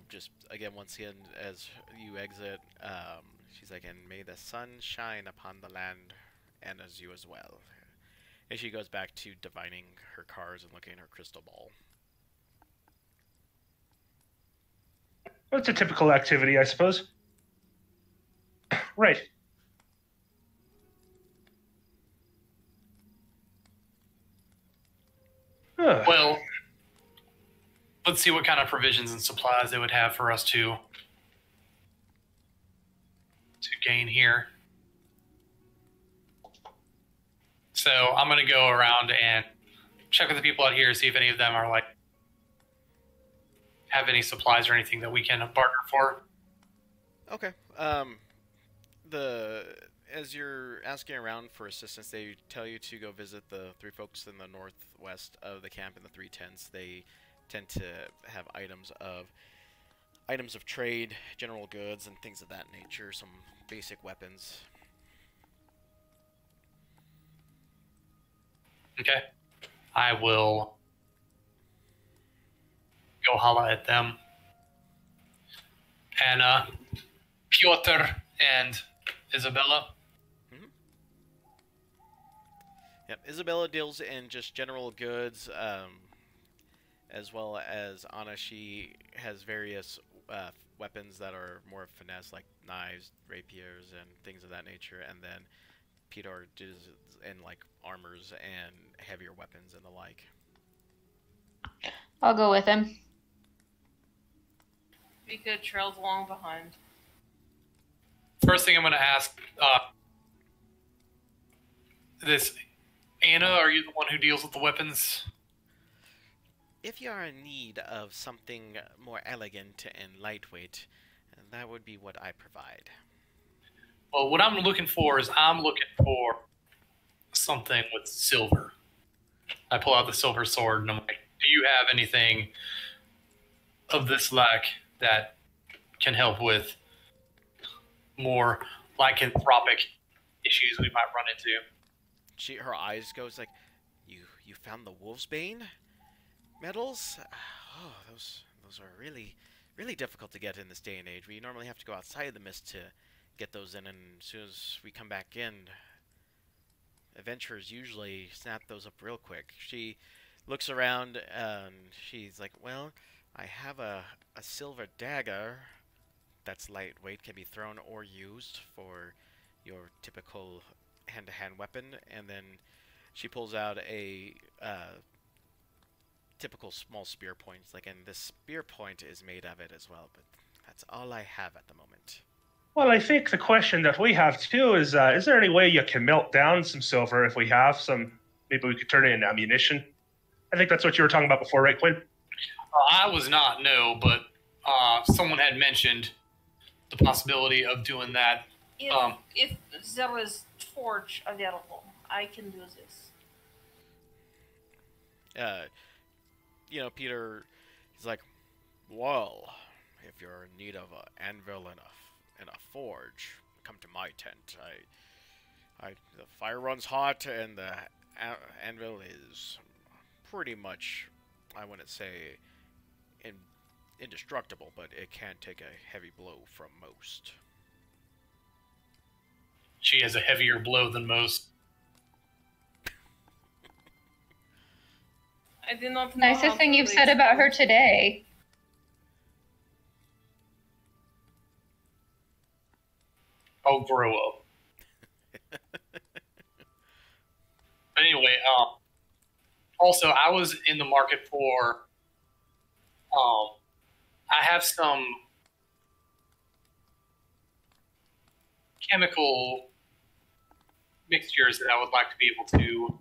just again, once again, as you exit, she's like, and may the sun shine upon the land and as you as well. And she goes back to divining her cards and looking at her crystal ball.
It's a typical activity, I suppose. Right.
Well, let's see what kind of provisions and supplies they would have for us to gain here. So I'm going to go around and check with the people out here, see if any of them are like have any supplies or anything that we can barter for.
Okay. As you're asking around for assistance, they tell you to go visit the three folks in the northwest of the camp in the three tents. They tend to have items of trade, general goods, and things of that nature. Some basic weapons.
Okay. I will go holla at them. And Piotr and Isabella.
Yep, Isabella deals in just general goods, as well as Anna. She has various weapons that are more finesse, like knives, rapiers, and things of that nature. And then Peter does in like armors and heavier weapons and the like.
I'll go with him.
Vika trails along behind.
First thing I'm going to ask, this Anna, are you the one who deals with the weapons?
If you are in need of something more elegant and lightweight, that would be what I provide.
Well, what I'm looking for is something with silver. I pull out the silver sword and I'm like, do you have anything of this like that can help with more lycanthropic issues we might run into?
Her eyes goes like, you found the Wolf's Bane medals? Oh, those are really, really difficult to get in this day and age. We normally have to go outside of the mist to get those in, and as soon as we come back in, adventurers usually snap those up real quick. She looks around and she's like, well, I have a silver dagger that's lightweight, can be thrown or used for your typical hand-to-hand weapon. And then she pulls out a typical small spear point, and this spear point is made of it as well, but that's all I have at the moment.
Well, I think the question that we have too is there any way you can melt down some silver if we have some? Maybe we could turn it into ammunition. I think that's what you were talking about before, right, Quinn?
I was not, no, but someone had mentioned the possibility of doing that.
If there is torch available, I can do this.
Peter, he's like, well, if you're in need of an anvil and a forge, come to my tent. The fire runs hot, and the anvil is pretty much, I wouldn't say indestructible, but it can take a heavy blow from most.
She has a heavier blow than most.
I did not know.
Nicest thing you've said about her today.
Oh, grow up. But anyway, also, I was in the market for, I have some chemical mixtures that I would like to be able to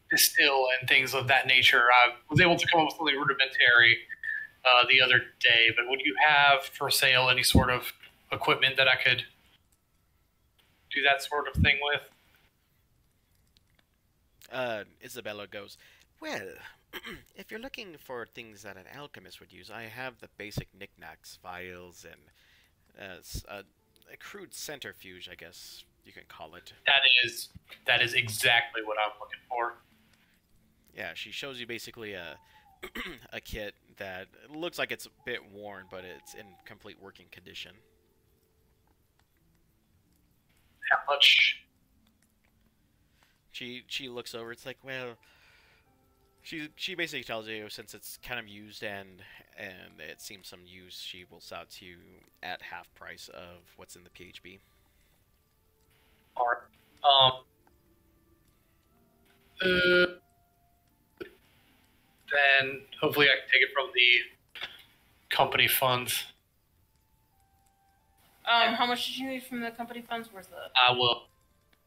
distill and things of that nature. I was able to come up with something rudimentary the other day, but would you have for sale any sort of equipment that I could do that sort of thing with?
Isabella goes, well, if you're looking for things that an alchemist would use, I have the basic knickknacks, vials, and a crude centrifuge, I guess you can call it.
That is exactly what I'm looking for.
Yeah, she shows you basically a a kit that looks like it's a bit worn, but it's in complete working condition.
How much?
She looks over. It's like, well, she basically tells you since it's kind of used and it seems some use, she will sell it to you at half price of what's in the PHB.
Or, then hopefully I can take it from the company funds.
How much did you need from the company funds? Where's
I will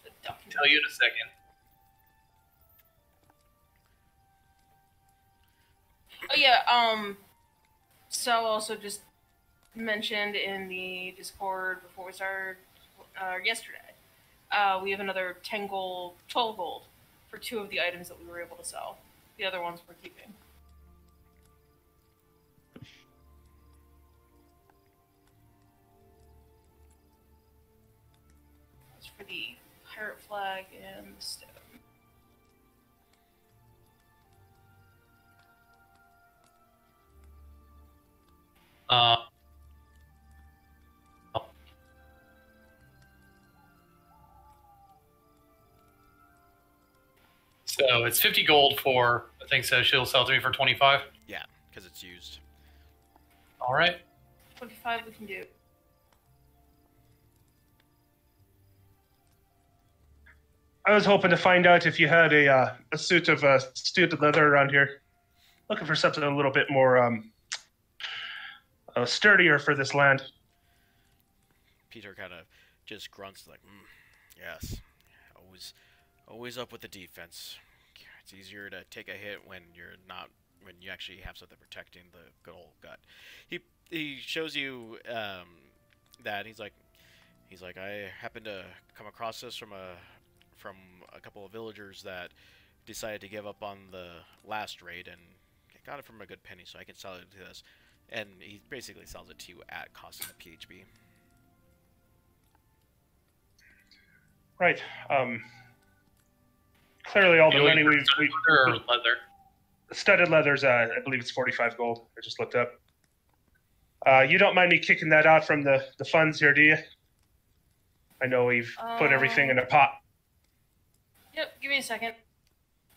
the document?
tell you in a second.
Oh yeah. Sal also just mentioned in the Discord before we started yesterday. We have another 10 gold, 12 gold for 2 of the items that we were able to sell. The other ones we're keeping. That's for the pirate flag and the stone.
So it's 50 gold for, I think so, she'll sell to me for 25.
Yeah, because it's used.
All right.
25 we can do.
I was hoping to find out if you had a suit of studded leather around here. Looking for something a little bit more sturdier for this land.
Peter kind of just grunts like, yes, always up with the defense. It's easier to take a hit when you actually have something protecting the good old gut. He shows you that he's like I happened to come across this from a couple of villagers that decided to give up on the last raid and got it from a good penny, so I can sell it to this. And he basically sells it to you at cost of the PHB.
Right. Clearly, all the money we
or leather.
studded leathers. I believe it's 45 gold. I just looked up. You don't mind me kicking that out from the funds here, do you? I know we've put everything in a pot.
Yep, give me a second.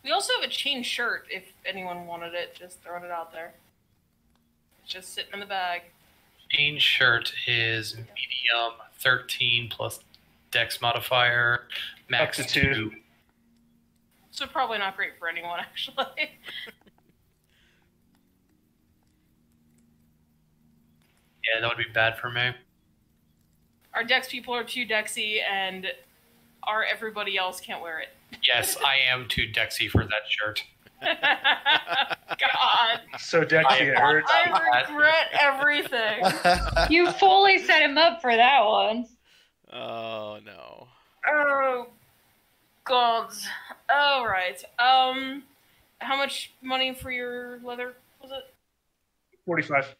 We also have a chain shirt if anyone wanted it. Just throwing it out there. It's just sitting in the bag.
Chain shirt is medium 13 plus dex modifier, max
Up to 2.
So probably not great for anyone, actually.
Yeah, that would be bad for me.
Our dex people are too dexy, and everybody else can't wear it.
Yes, I am too dexy for that shirt.
God.
So Dexy, it hurts.
I regret everything.
You fully set him up for that one.
Oh no.
Oh, God. All right. How much money for your leather was it?
45.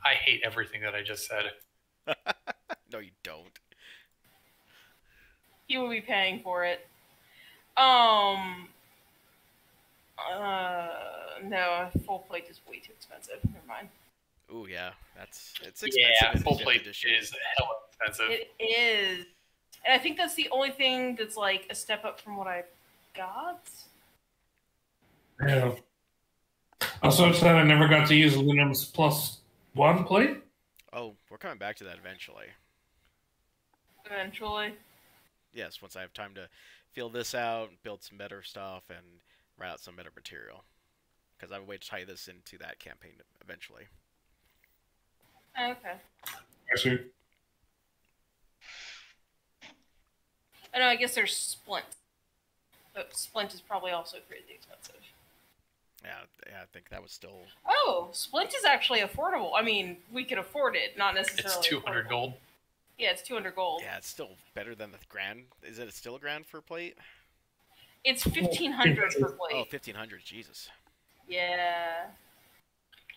I hate everything that I just said.
No, you don't.
You will be paying for it. No, full plate is way too expensive. Never mind.
Ooh, yeah, it's expensive.
Yeah,
in
full
fifth
plate
edition.
is hella expensive.
It is. And I think that's the only thing that's like a step up from what I got.
Yeah. Also, it's that I never got to use Aluminum's +1 plate.
Oh, we're coming back to that eventually.
Eventually.
Yes, once I have time to feel this out, build some better stuff, and write out some better material. Because I have a way to tie this into that campaign eventually.
Okay.
I see.
know, I guess there's Splint. But Splint is probably also crazy expensive.
Yeah, I think that was still...
Oh, Splint is actually affordable. I mean, we could afford it, not necessarily
It's 200
affordable.
gold.
Yeah, it's 200 gold.
Yeah, it's still better than the grand. Is it still a grand for plate?
It's 1,500 for plate.
Oh, 1,500, Jesus.
Yeah.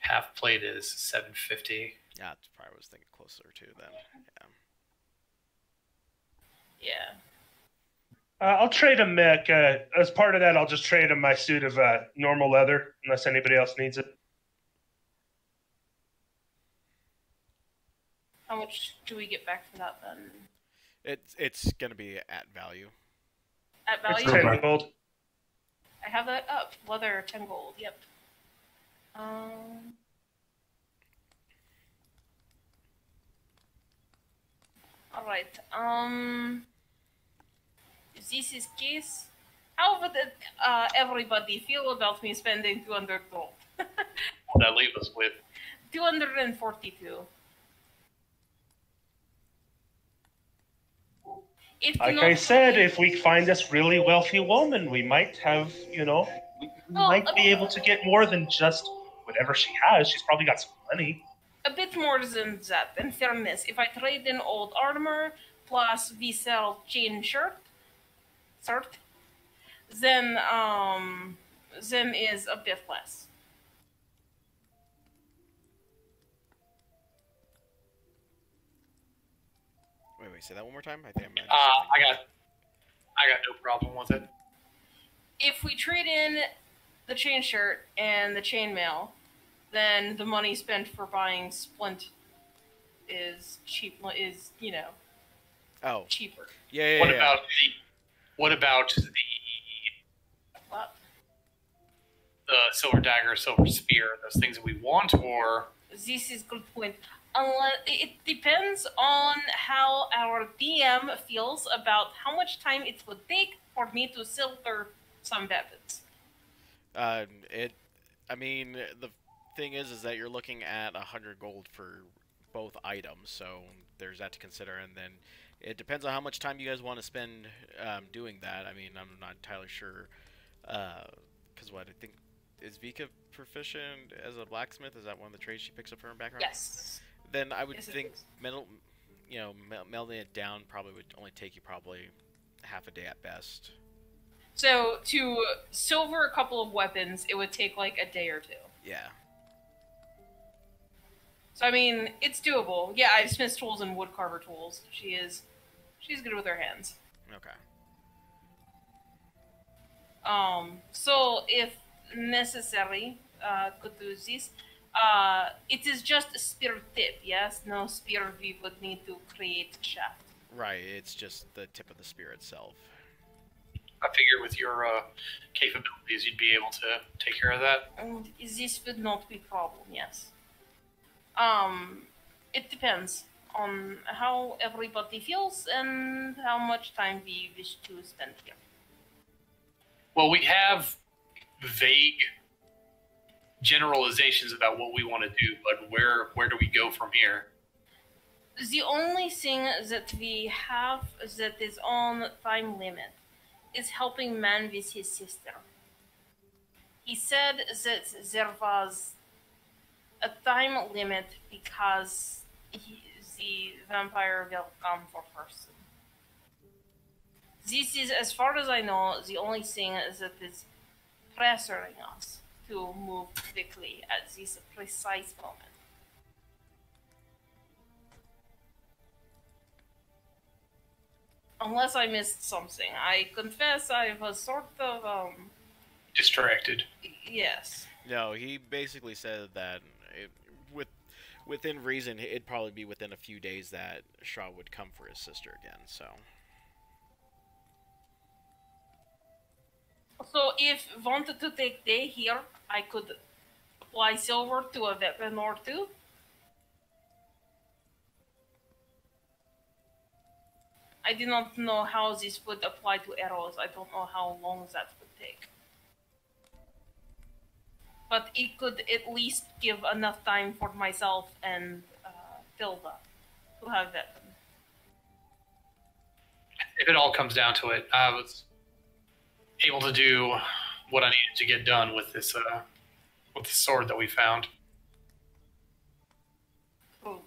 Half plate is 750.
Yeah, that's probably was thinking closer to then. Yeah.
Yeah.
I'll trade him, Mick. As part of that, I'll just trade him my suit of normal leather, unless anybody else needs it.
How much do we get back for that then?
It's gonna be at value.
At
It's
value?
10 gold.
I have that up. Leather, 10 gold. Yep. Alright. This is case. How would everybody feel about me spending 200 gold?
What that leave us with?
242.
Like I said, if we find this really wealthy woman, we might have, we might be able to get more than just whatever she has. She's probably got some money.
A bit more than that. In fairness, if I trade in old armor plus we sell chain shirt, then is a bit less.
Wait, say that one more time. I think
I got no problem with it.
If we trade in the chain shirt and the chainmail, then the money spent for buying Splint is cheap. Cheaper.
Yeah.
What about the
What?
the silver dagger, silver spear, those things that we want, or
This is good point. Unless it depends on how our DM feels about how much time it would take for me to silver some weapons.
The thing is that you're looking at 100 gold for both items, so there's that to consider, and then it depends on how much time you guys want to spend doing that. I mean, I'm not entirely sure, because I think, is Vika proficient as a blacksmith? Is that one of the trades she picks up from her background?
Yes.
Then I would
Yes, it
think
is.
melding it down probably would only take you half a day at best.
So to silver a couple of weapons, it would take like a day or two.
Yeah.
So I mean, it's doable. Yeah, I have smith's tools and woodcarver tools. She's good with her hands.
Okay.
So if necessary, could do this. It is just a spear tip, yes? No spear we would need to create a shaft.
Right, it's just the tip of the spear itself.
I figure with your capabilities, you'd be able to take care of that.
This would not be a problem, yes. It depends on how everybody feels and how much time we wish to spend here.
Well, we have vague generalizations about what we want to do, but where do we go from here?
The only thing that we have that is on time limit is helping man with his sister. He said that there was a time limit because the vampire will come for person. This is, as far as I know, the only thing that is pressuring us to move quickly at this precise moment. Unless I missed something. I confess I was sort of,
Distracted.
yes.
No, he basically said that within reason, it'd probably be within a few days that Shaw would come for his sister again, so...
So if wanted to take day here, I could apply silver to a weapon or two. I do not know how this would apply to arrows. I don't know how long that would take. But it could at least give enough time for myself and Tilda to have weapon.
if it all comes down to it, I was able to do what I needed to get done with this sword that we found.
Oh,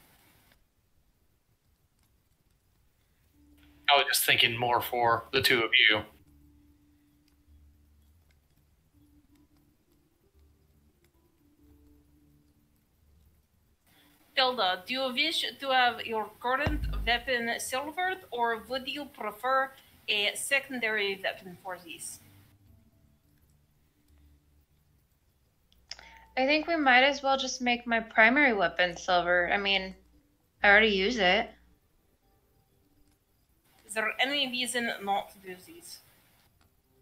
I was just thinking more for the two of you.
Tilda, do you wish to have your current weapon silvered, or would you prefer a secondary weapon for these?
I think we might as well just make my primary weapon silver. I mean, I already use it.
Is there any reason not to do these?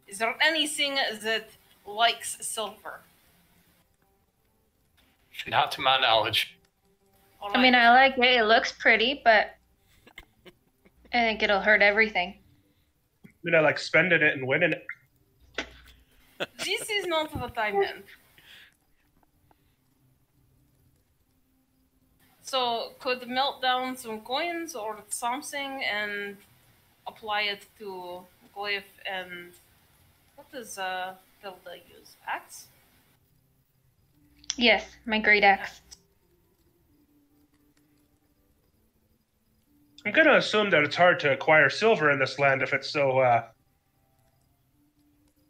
Is there anything that likes silver?
Not to my knowledge.
All
I mean,
right.
I like it. It looks pretty, but I think it'll hurt everything.
Like spending it and winning it.
This is not what I meant. So, could melt down some coins or something and apply it to glyph and what does Tilda use? Axe?
Yes, my great axe.
I'm going to assume that it's hard to acquire silver in this land if it's so.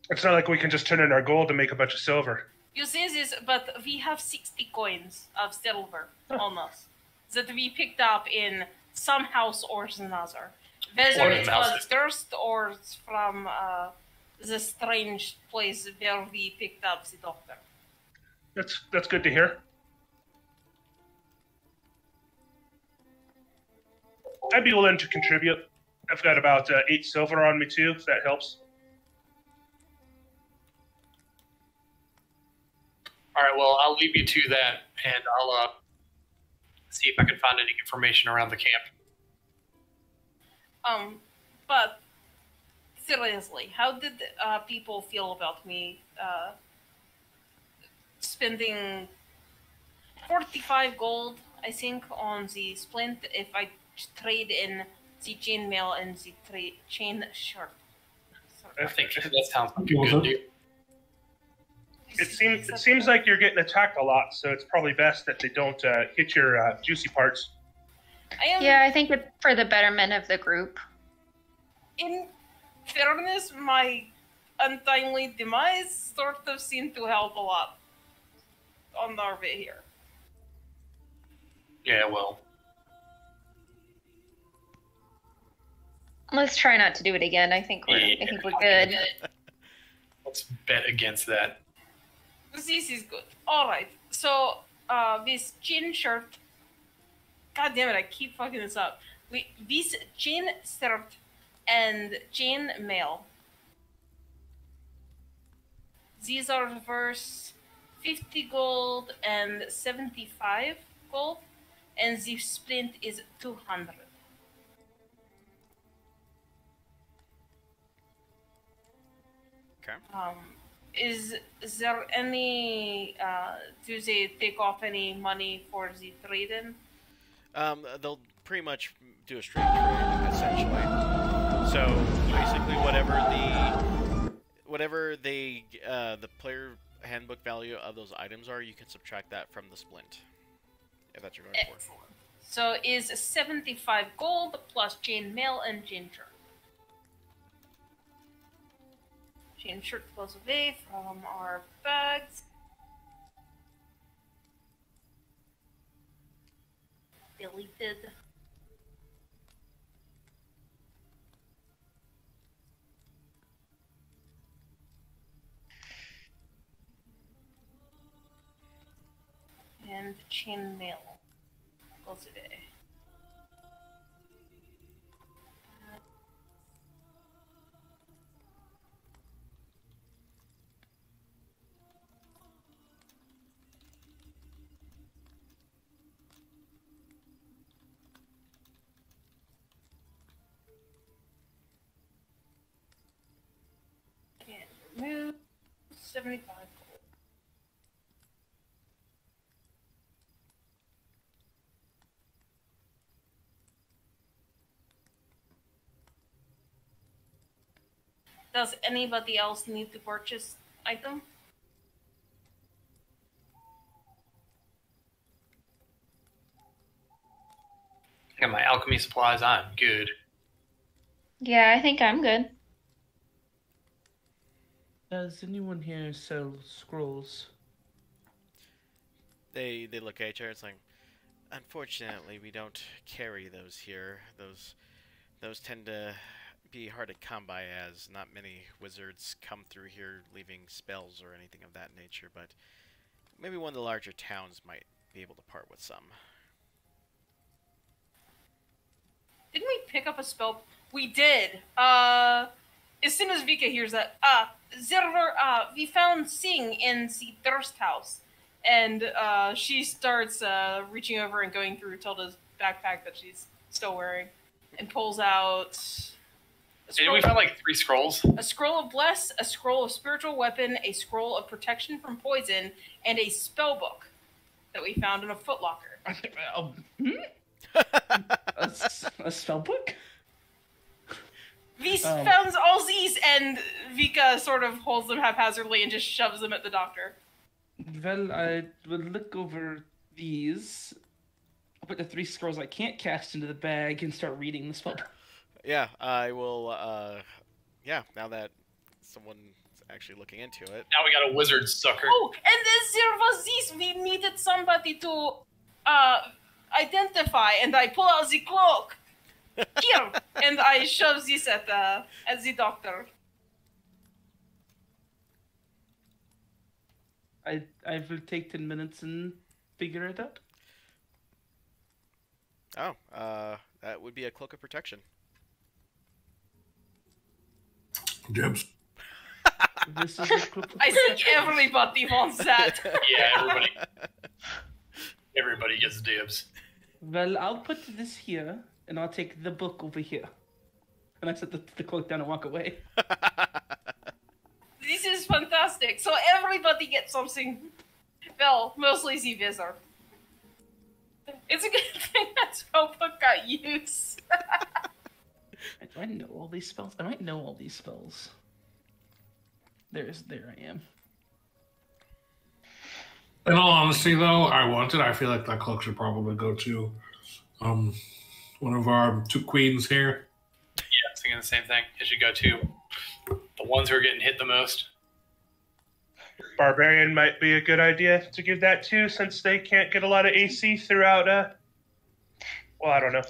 It's not like we can just turn in our gold to make a bunch of silver.
You say this, but we have 60 coins of silver on us that we picked up in some house or another. Whether
Or
it
the
was
mouse.
thirst or it's from the strange place where we picked up the doctor.
That's good to hear. I'd be willing to contribute. I've got about 8 silver on me too, if that helps.
All right, well, I'll leave you to that, and I'll see if I can find any information around the camp.
But seriously, how did people feel about me spending 45 gold, I think, on the splint if I trade in the chainmail and the chain shirt?
I think that sounds like a
What was
good
it?
deal.
It seems like you're getting attacked a lot, so it's probably best that they don't hit your juicy parts.
Yeah, I think it's for the betterment of the group.
In fairness, my untimely demise sort of seemed to help a lot on our way here.
Yeah, well,
Let's try not to do it again. I think we're good.
let's bet against that.
This is good. Alright, so this chain shirt. God damn it, I keep fucking this up. This chain shirt and chain mail. These are worth 50 gold and 75 gold, and the splint is 200.
Okay.
Is there any? Do they take off any money for the trade-in?
They'll pretty much do a straight trade, essentially. So basically, whatever the player handbook value of those items are, you can subtract that from the splint. If that's what you're going for.
Excellent. So is 75 gold plus chain mail and chain shirt. Chain shirt goes away from our bags. Deleted. And chain mail goes away. And remove 75 gold. Does anybody else need to purchase item?
I got my alchemy supplies. I'm good.
Yeah, I think I'm good.
Does anyone here sell scrolls?
They look at each other and it's like, unfortunately, we don't carry those here. Those tend to be hard to come by, as not many wizards come through here leaving spells or anything of that nature, but maybe one of the larger towns might be able to part with some.
Didn't we pick up a spell? We did. As soon as Vika hears that, we found Sing in the Durst house. And she starts reaching over and going through Tilda's backpack that she's still wearing and pulls out
Did we find like 3 scrolls?
a scroll of bless, a scroll of spiritual weapon, a scroll of protection from poison, and a spell book that we found in a footlocker.
A spell book?
We found all these, and Vika sort of holds them haphazardly and just shoves them at the doctor.
Well, I will look over these. I'll put the 3 scrolls I can't cast into the bag and start reading the spell book.
Yeah, I will, yeah, now that someone's actually looking into it.
Now we got a wizard sucker.
Oh, and then there was this. We needed somebody to identify, and I pull out the cloak. Here, and I shove this at the doctor.
I will take 10 minutes and figure it out.
Oh, that would be a cloak of protection.
Dibs.
This is a cloak of
I think everybody wants that.
Yeah, everybody gets dibs.
Well, I'll put this here, and I'll take the book over here. And I set the cloak down and walk away.
This is fantastic. So everybody gets something. Well, mostly the wizard. It's a good thing that spellbook got used.
Do I know all these spells? I might know all these spells. There I am.
In all honesty, though, I feel like that cloak should probably go to one of our 2 queens here.
Yeah, I was thinking the same thing. It should go to the ones who are getting hit the most.
Barbarian might be a good idea to give that to, since they can't get a lot of AC throughout. Well, I don't know.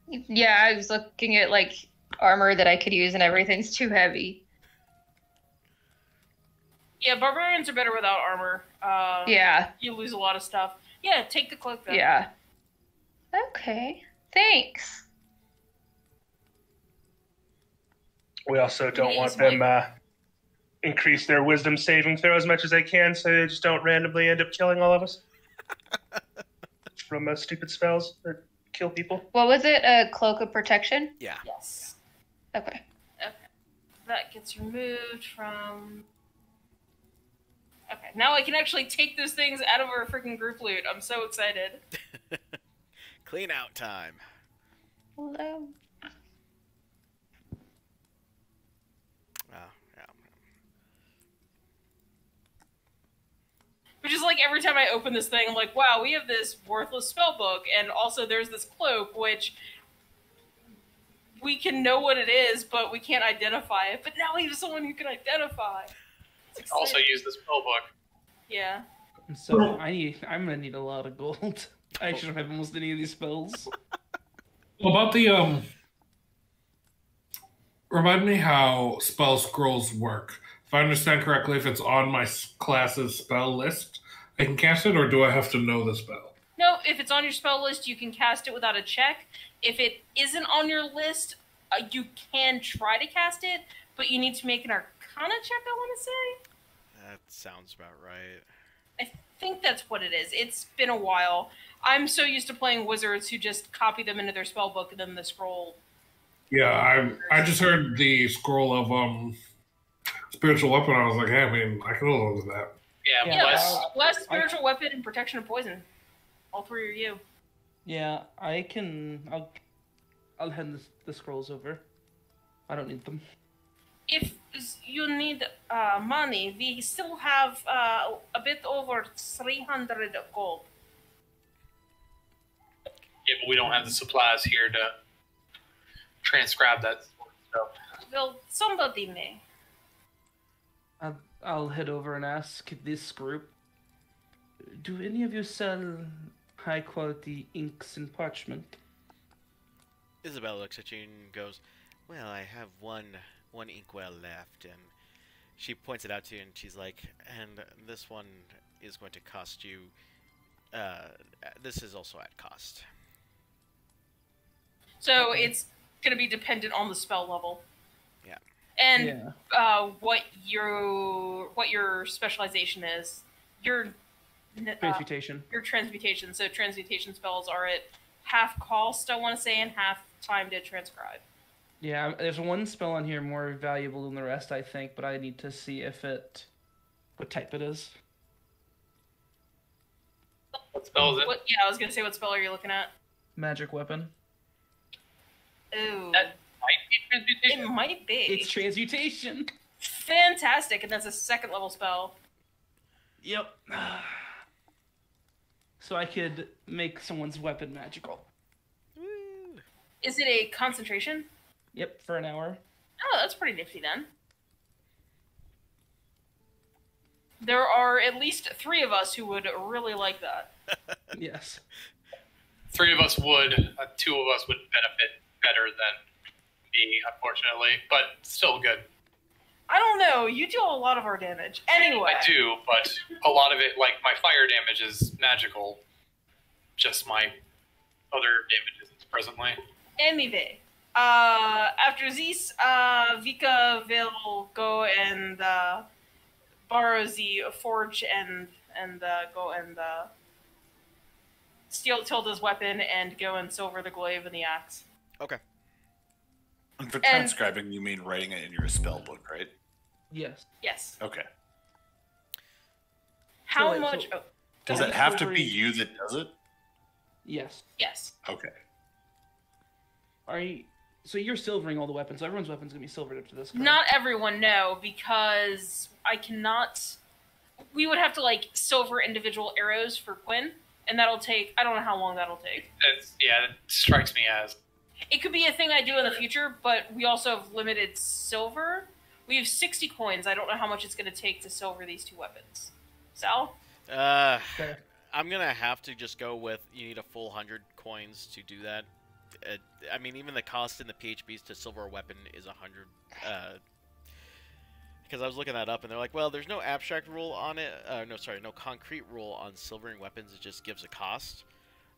Yeah, I was looking at like armor that I could use, and everything's too heavy.
Yeah, barbarians are better without armor.
Yeah.
You lose a lot of stuff. Yeah, take the cloak then.
Yeah. Okay. Thanks.
We also don't want them increase their wisdom saving throw as much as they can, so they just don't randomly end up killing all of us from stupid spells or kill people.
What was it? A cloak of protection?
Yeah.
Yes.
Okay.
That gets removed from... Okay, now I can actually take those things out of our freaking group loot. I'm so excited.
Clean out time.
Hello.
Yeah.
Which is like every time I open this thing, I'm like, wow, we have this worthless spell book, and also there's this cloak, which we can know what it is, but we can't identify it. But now we have someone who can identify.
Also use the spell book.
Yeah.
So I'm gonna need a lot of gold. I actually don't have almost any of these spells.
Well, about the remind me how spell scrolls work. If I understand correctly, if it's on my class's spell list, I can cast it, or do I have to know the spell?
No, if it's on your spell list, you can cast it without a check. If it isn't on your list, you can try to cast it, but you need to make an Arcana check, I want to say.
That sounds about right.
I think that's what it is. It's been a while. I'm so used to playing wizards who just copy them into their spell book and then the scroll.
Yeah, I just heard the scroll of spiritual weapon. I was like, hey, I mean, I can hold on to that.
Yeah,
Yeah, bless, spiritual weapon, and protection of poison. All 3 are you.
Yeah, I can. I'll hand the scrolls over. I don't need them.
If you need money, we still have a bit over 300 gold.
Yeah, but we don't have the supplies here to transcribe that sort of stuff.
Well, somebody may.
I'll head over and ask this group. Do any of you sell high quality inks and parchment?
Isabel looks at you and goes, "Well, I have one inkwell left," and she points it out to you, and she's like, "And this one is going to cost you. This is also at cost."
So it's going to be dependent on the spell level.
Yeah.
And what your specialization is. Your
Transmutation.
Your transmutation. So transmutation spells are at half cost, I want to say, and half time to transcribe.
Yeah, there's one spell on here more valuable than the rest, I think, but I need to see what type it is.
What spell is it?
Yeah, I was going to say, what spell are you looking at?
Magic weapon.
Ooh.
That might be transmutation.
It might be.
It's transmutation.
Fantastic, and that's a second level spell.
Yep. So I could make someone's weapon magical.
Woo.
Is it a concentration?
Yep, for an hour.
Oh, that's pretty nifty then. There are at least 3 of us who would really like that.
Yes.
3 of us would. 2 of us would benefit better than me, unfortunately, but still good.
I don't know. You deal a lot of our damage. Anyway.
I do, but a lot of it, like my fire damage is magical. Just my other damage isn't presently.
Anyway. After this, Vika will go and borrow the forge and go and steal Tilda's weapon and go and silver the glaive and the axe.
Okay.
And for transcribing, you mean writing it in your spell book, right?
Yes.
Yes.
Okay.
How much?
Does it have to be you that does it?
Yes.
Yes.
Okay.
So you're silvering all the weapons. So everyone's weapon's gonna be silvered up to this. Correct?
Not everyone, no, because I cannot. We would have to silver individual arrows for Quinn, and that'll take. I don't know how long that'll take.
That strikes me as.
It could be a thing I do in the future, but we also have limited silver. We have 60 coins. I don't know how much it's going to take to silver these 2 weapons. Sal?
Okay.
I'm gonna have to just go with you need a full 100 coins to do that. I mean, even the cost in the PHBs to silver a weapon is 100. Because I was looking that up, and they're like, well, there's no abstract rule on it. No concrete rule on silvering weapons. It just gives a cost.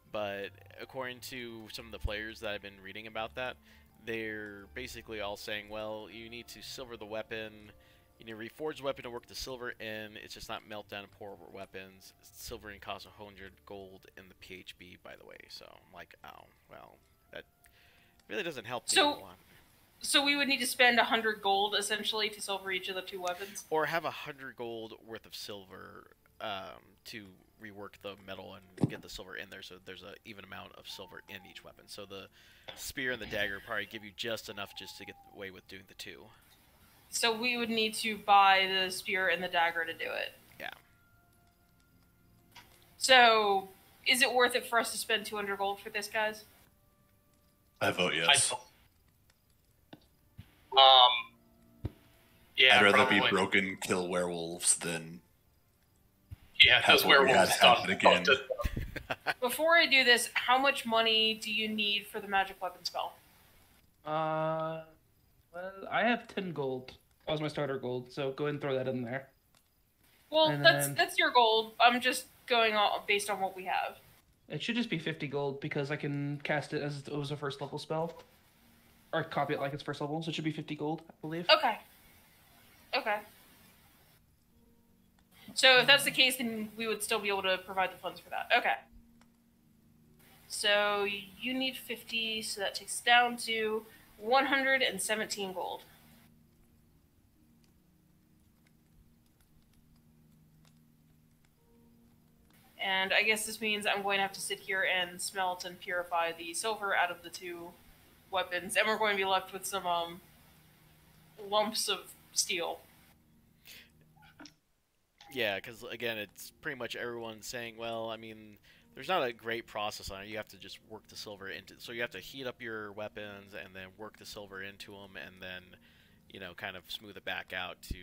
But according to some of the players that I've been reading about that, they're basically all saying, well, you need to silver the weapon. You need to reforge the weapon to work the silver in. It's just not melt down and pour over weapons. Silvering costs 100 gold in the PHB, by the way. So I'm like, oh, well, that really doesn't help me a lot.
So we would need to spend 100 gold, essentially, to silver each of the 2 weapons?
Or have 100 gold worth of silver to rework the metal and get the silver in there, so there's an even amount of silver in each weapon. So the spear and the dagger probably give you just enough just to get away with doing the 2.
So we would need to buy the spear and the dagger to do it.
Yeah.
So is it worth it for us to spend 200 gold for this, guys?
I vote yes.
Yeah,
I'd rather
probably.
be broken, kill werewolves than
those werewolves
happen again.
Before I do this, how much money do you need for the magic weapon spell?
Well, I have 10 gold. That was my starter gold, so go ahead and throw that in there.
Well,
And
that's your gold. I'm just going based on what we have.
It should just be 50 gold because I can cast it as it was a first level spell. Or copy it like it's first level, so it should be 50 gold, I believe.
Okay. So if that's the case, then we would still be able to provide the funds for that. Okay. So you need 50, so that takes down to 117 gold. And I guess this means I'm going to have to sit here and smelt and purify the silver out of the 2 weapons, and we're going to be left with some lumps of steel.
Yeah, because again, it's pretty much everyone saying, well, I mean, there's not a great process on it. You have to just work the silver into. So you have to heat up your weapons and then work the silver into them, and then, kind of smooth it back out to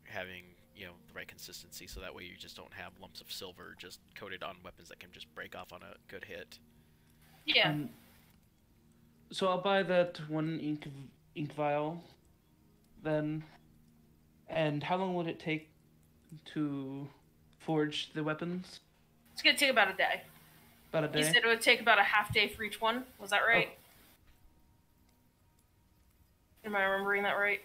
having the right consistency. So that way you just don't have lumps of silver just coated on weapons that can just break off on a good hit.
Yeah.
So I'll buy that one ink vial, then. And how long would it take to forge the weapons?
It's gonna take about a day.
About a day?
You said it would take about a half day for each one. Was that right? Oh. Am I remembering that right?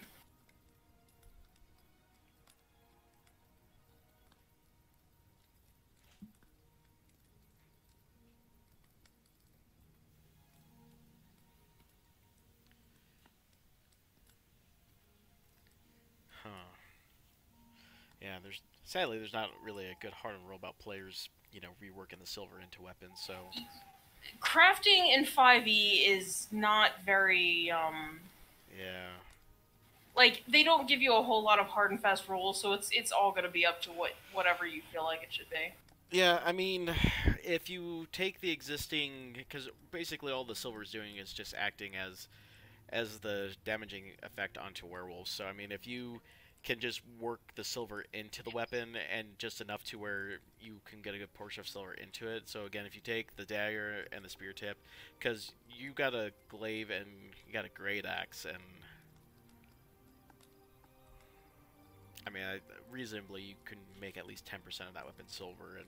Huh. Yeah, sadly there's not really a good hard rule about players, reworking the silver into weapons. So
crafting in 5e is not very
yeah.
Like, they don't give you a whole lot of hard and fast rules, so it's all going to be up to whatever you feel like it should be.
Yeah, I mean, if you take the existing, because basically all the silver is doing is just acting as the damaging effect onto werewolves. So I mean, if you can just work the silver into the weapon and just enough to where you can get a good portion of silver into it. So again, if you take the dagger and the spear tip, because you got a glaive and you got a great axe, and I mean, reasonably you can make at least 10% of that weapon silver, and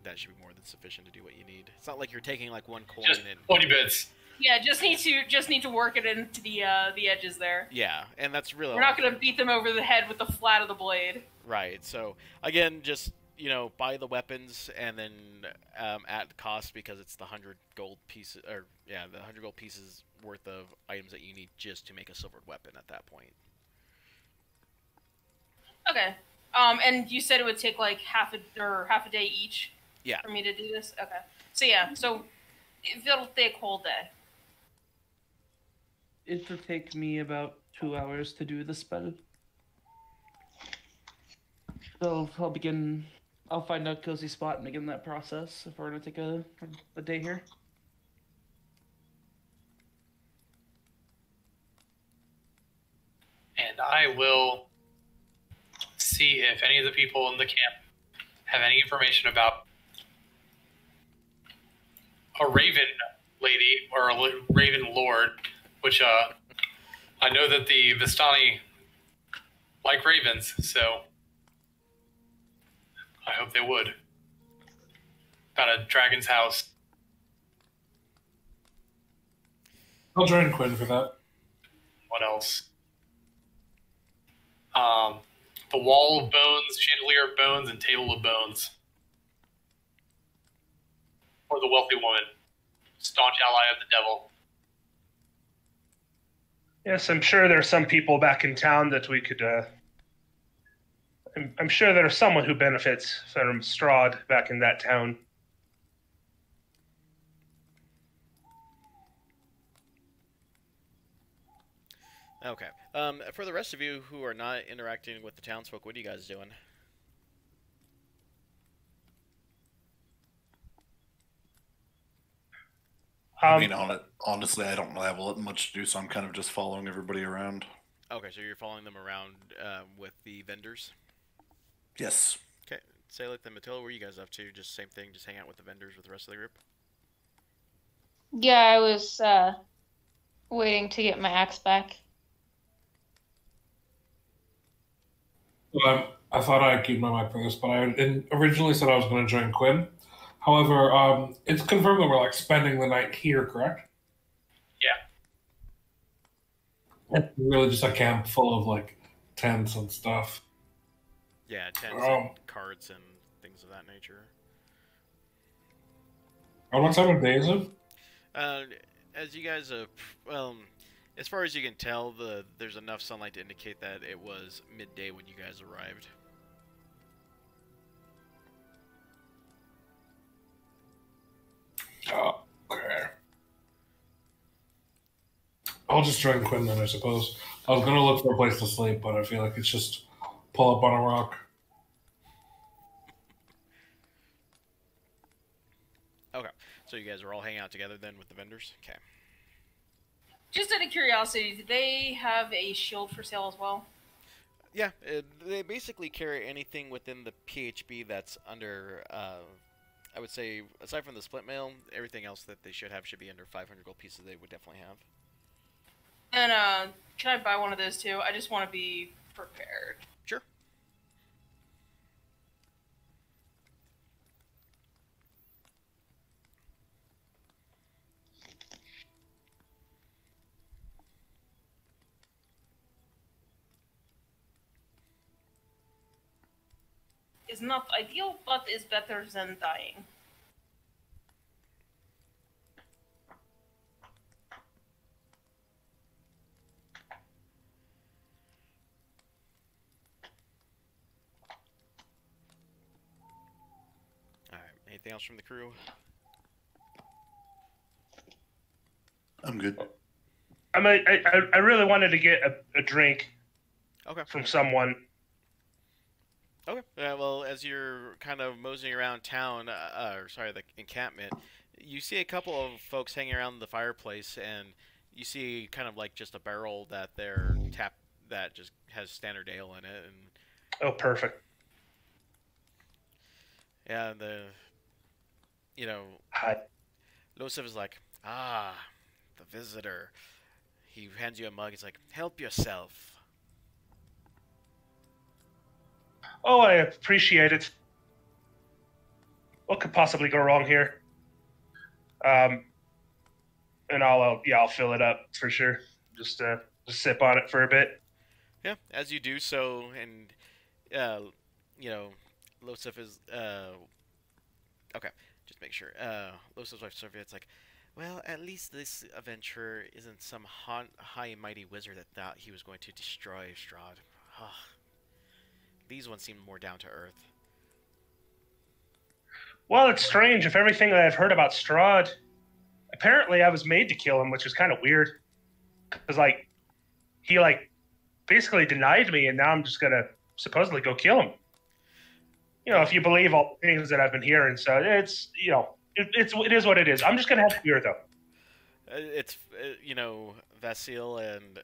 that should be more than sufficient to do what you need. It's not like you're taking like one coin
Just
and
20 bits.
Yeah, just need to work it into the edges there.
Yeah, and that's really
We're not going to beat them over the head with the flat of the blade.
right. So again, just buy the weapons and then at cost, because it's the 100 gold pieces, or yeah, the 100 gold pieces worth of items that you need just to make a silvered weapon at that point.
Okay. And you said it would take like half a day each.
Yeah.
For me to do this. Okay. So yeah. So it'll take a whole day.
It'll take me about 2 hours to do the spell. So I'll find a cozy spot and begin that process if we're going to take a day here.
And I will see if any of the people in the camp have any information about a raven lady or a raven lord, which I know that the Vistani like ravens, so I hope they would. About a dragon's house.
I'll join Quinn for that.
What else? The wall of bones, chandelier of bones, and table of bones. Or the wealthy woman, staunch ally of the devil.
Yes, I'm sure there are some people back in town that we could. I'm sure there's someone who benefits from Strahd back in that town.
Okay. For the rest of you who are not interacting with the townsfolk, what are you guys doing?
I mean, honestly, I don't have much to do, so I'm kind of just following everybody around.
Okay, so you're following them around with the vendors?
Yes.
Okay. Say like the Matilda, what are you guys up to? Just same thing, just hang out with the vendors with the rest of the group?
Yeah, I was waiting to get my axe back.
Well, I thought I'd keep my mind for this, but I originally said I was going to join Quinn. However, it's confirmed that we're like spending the night here, correct?
Yeah.
It's really just a camp full of like tents and stuff.
Yeah, tents and carts and things of that nature.
And what time of day is it?
As you guys as far as you can tell, there's enough sunlight to indicate that it was midday when you guys arrived.
Oh, okay. I'll just join Quinn then, I suppose. I was gonna look for a place to sleep, but I feel like it's just pull up on a rock.
Okay, so you guys are all hanging out together then with the vendors? Okay.
Just out of curiosity, do they have a shield for sale as well?
Yeah, they basically carry anything within the PHB that's under, I would say, aside from the split mail, everything else that they should be under 500 gold pieces they would definitely have.
And can I buy one of those too? I just want to be prepared.
Sure.
Is not ideal, but is better than dying.
Alright, anything else from the crew?
I'm good.
I really wanted to get a drink
Okay.
from someone.
Okay. Well, as you're kind of moseying around town, the encampment, you see a couple of folks hanging around the fireplace, and you see kind of like just a barrel that that just has standard ale in it, and
Oh, perfect.
yeah,
Hi.
Losef is like, the visitor. He hands you a mug. He's like, help yourself.
Oh, I appreciate it. What could possibly go wrong here? And I'll fill it up for sure. Just sip on it for a bit.
Yeah, as you do so, and Losef is okay. Just make sure. Losef's wife Sophia, it's like, well, at least this adventurer isn't some high and mighty wizard that thought he was going to destroy Strahd. These ones seem more down to earth.
Well, it's strange. If everything that I've heard about Strahd, apparently I was made to kill him, which is kind of weird. Because he basically denied me, and now I'm just gonna supposedly go kill him. If you believe all the things that I've been hearing, so it's it is what it is. I'm just gonna have to fear though.
It's Vasil and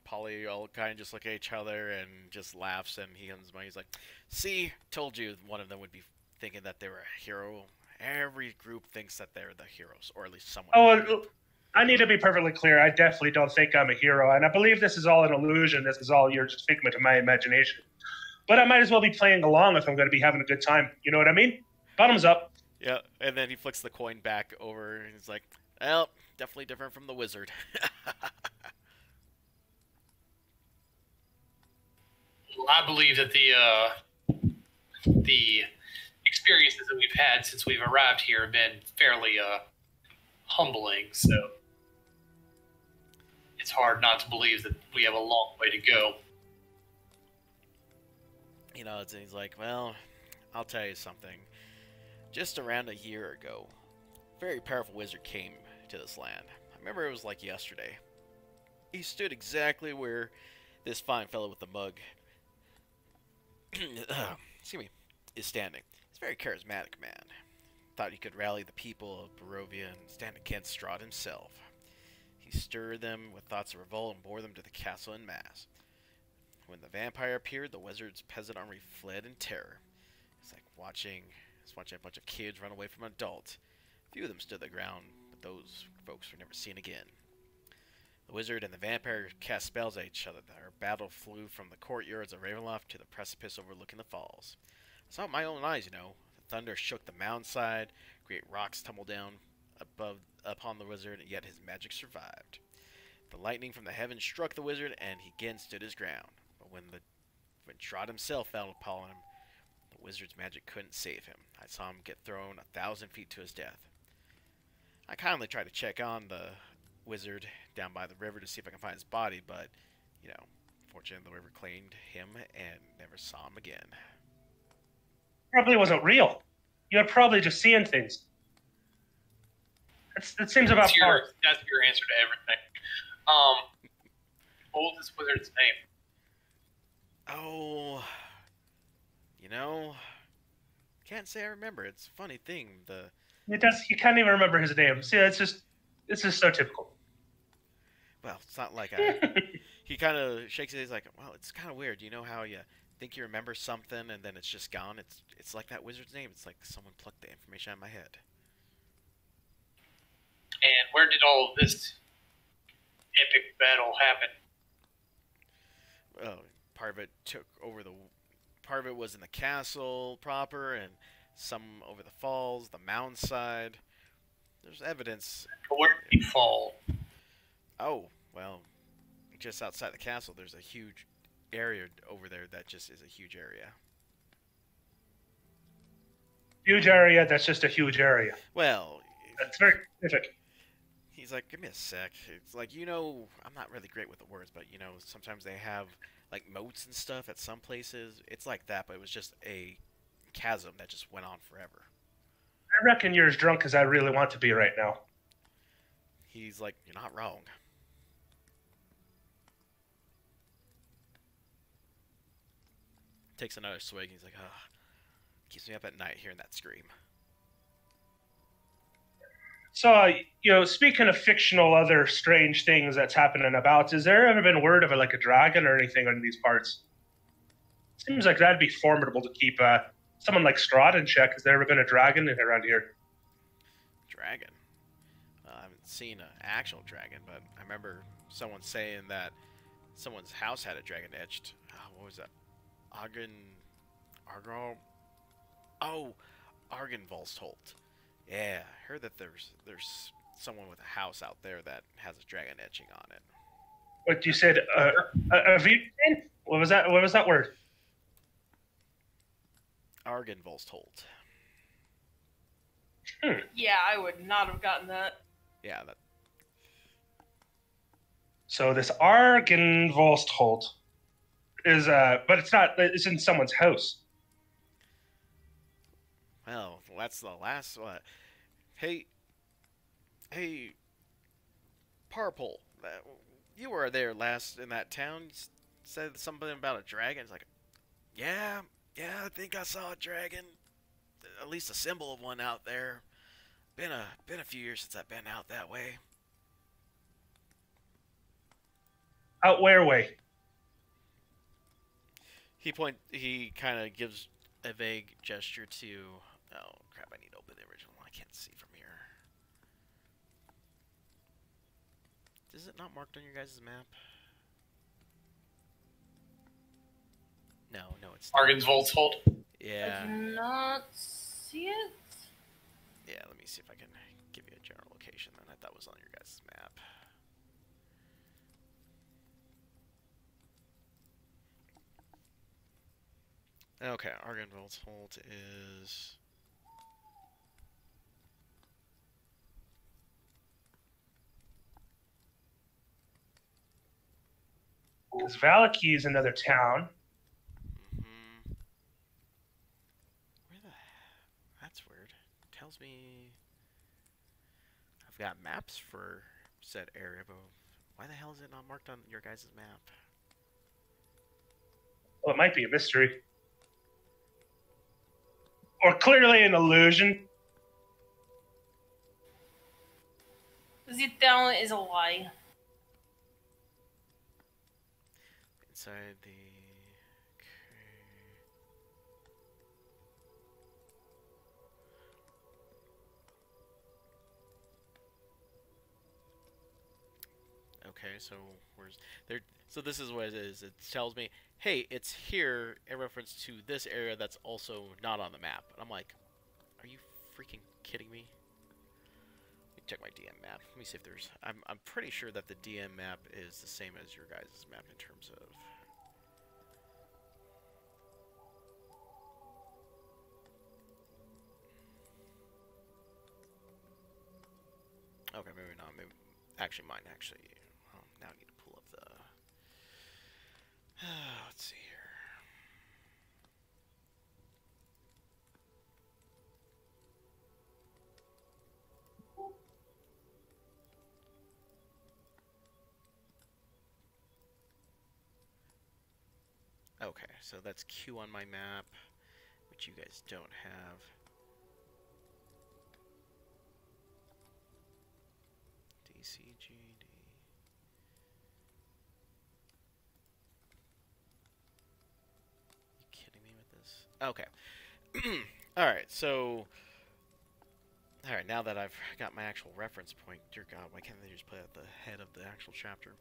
Polly all kind of just look at each other and just laughs, and he comes by. He's like, "See, told you one of them would be thinking that they were a hero. Every group thinks that they're the heroes, or at least someone."
Oh, I need to be perfectly clear. I definitely don't think I'm a hero, and I believe this is all an illusion. This is all your just figment of my imagination. But I might as well be playing along if I'm going to be having a good time. You know what I mean? Bottoms up.
Yeah, and then he flicks the coin back over, and he's like, "Well, definitely different from the wizard."
Well, I believe that the experiences that we've had since we've arrived here have been fairly humbling. So it's hard not to believe that we have a long way to go.
He's like, "Well, I'll tell you something. Just around a year ago, a very powerful wizard came to this land. I remember it was like yesterday. He stood exactly where this fine fellow with the mug excuse me, is standing. He's a very charismatic man. Thought he could rally the people of Barovia and stand against Strahd himself. He stirred them with thoughts of revolt and bore them to the castle en masse. When the vampire appeared, the wizard's peasant army fled in terror. It's like watching a bunch of kids run away from an adult. Few of them stood their ground, but those folks were never seen again. The wizard and the vampire cast spells at each other. Our battle flew from the courtyards of Ravenloft to the precipice overlooking the falls. I saw it with my own eyes, The thunder shook the mountainside, great rocks tumbled down upon the wizard, yet his magic survived. The lightning from the heavens struck the wizard, and he again stood his ground. But when Strahd himself fell upon him, the wizard's magic couldn't save him. I saw him get thrown 1,000 feet to his death. I kindly tried to check on the wizard down by the river to see if I can find his body, but, fortunately the river claimed him and never saw him again."
Probably wasn't real. You're probably just seeing things. It seems about
That's your answer to everything. What was this wizard's name?
Oh, you know, can't say I remember. It's a funny thing.
You can't even remember his name. See, it's just so typical.
Well, it's not like he kind of shakes it. He's like, well, it's kind of weird. You know how you think you remember something and then it's just gone? It's like that wizard's name. It's like someone plucked the information out of my head.
And where did all of this epic battle happen?
Well, part of it took over part of it was in the castle proper, and some over the falls, the mountainside. There's evidence.
But where did he fall?
Oh, well, just outside the castle, there's a huge area over there that just is a huge area.
Huge area. That's just a huge area.
Well,
That's very specific.
he's like, give me a sec. It's like, I'm not really great with the words, but, sometimes they have, like, moats and stuff at some places. It's like that, but it was just a chasm that just went on forever.
I reckon you're as drunk as I really want to be right now.
He's like, you're not wrong. Takes another swig, and he's like, keeps me up at night hearing that scream.
So, speaking of fictional other strange things that's happening about, has there ever been word of a dragon or anything in these parts? Seems like that'd be formidable to keep someone like Strahd in check. Has there ever been a dragon around here?
Dragon? I haven't seen an actual dragon, but I remember someone saying that someone's house had a dragon etched. What was that? Argol? Oh, Argenvolstholt. Yeah, I heard that there's someone with a house out there that has a dragon etching on it.
What you said? A Vietnam? What was that? What was that word?
Argenvolstholt.
Yeah, I would not have gotten that.
Yeah, that.
So this Argenvolstholt is, but it's not. It's in someone's house.
Well, that's the last one. Hey, Parpole, you were there last in that town. You said something about a dragon. It's like, yeah, I think I saw a dragon. At least a symbol of one out there. Been a few years since I've been out that way.
Out where way?
He kind of gives a vague gesture to. Oh crap! I need to open the original. I can't see from here. Is it not marked on your guys' map? No, it's not.
Argenvolstholt?
Yeah.
I do not see it.
Yeah, let me see if I can give you a general location then. I thought was on your guys' map. Okay, Argenvolstholt is...
Because Valaki is another town.
Where the... That's weird. It tells me... I've got maps for said area, but why the hell is it not marked on your guys' map?
Well, it might be a mystery. Or clearly an illusion.
The down is a lie.
Inside the... Okay, so where's there? So this is what it is. It tells me, hey, it's here in reference to this area that's also not on the map. And I'm like, are you freaking kidding me? Let me check my DM map. Let me see if there's. I'm pretty sure that the DM map is the same as your guys' map in terms of. Okay, maybe not. Maybe actually, mine actually. Now I need to pull up the. Let's see here. Okay, so that's Q on my map, which you guys don't have. DCGD. You kidding me with this? Okay. Alright, so... Alright, now that I've got my actual reference point, dear God, why can't they just play at the head of the actual chapter?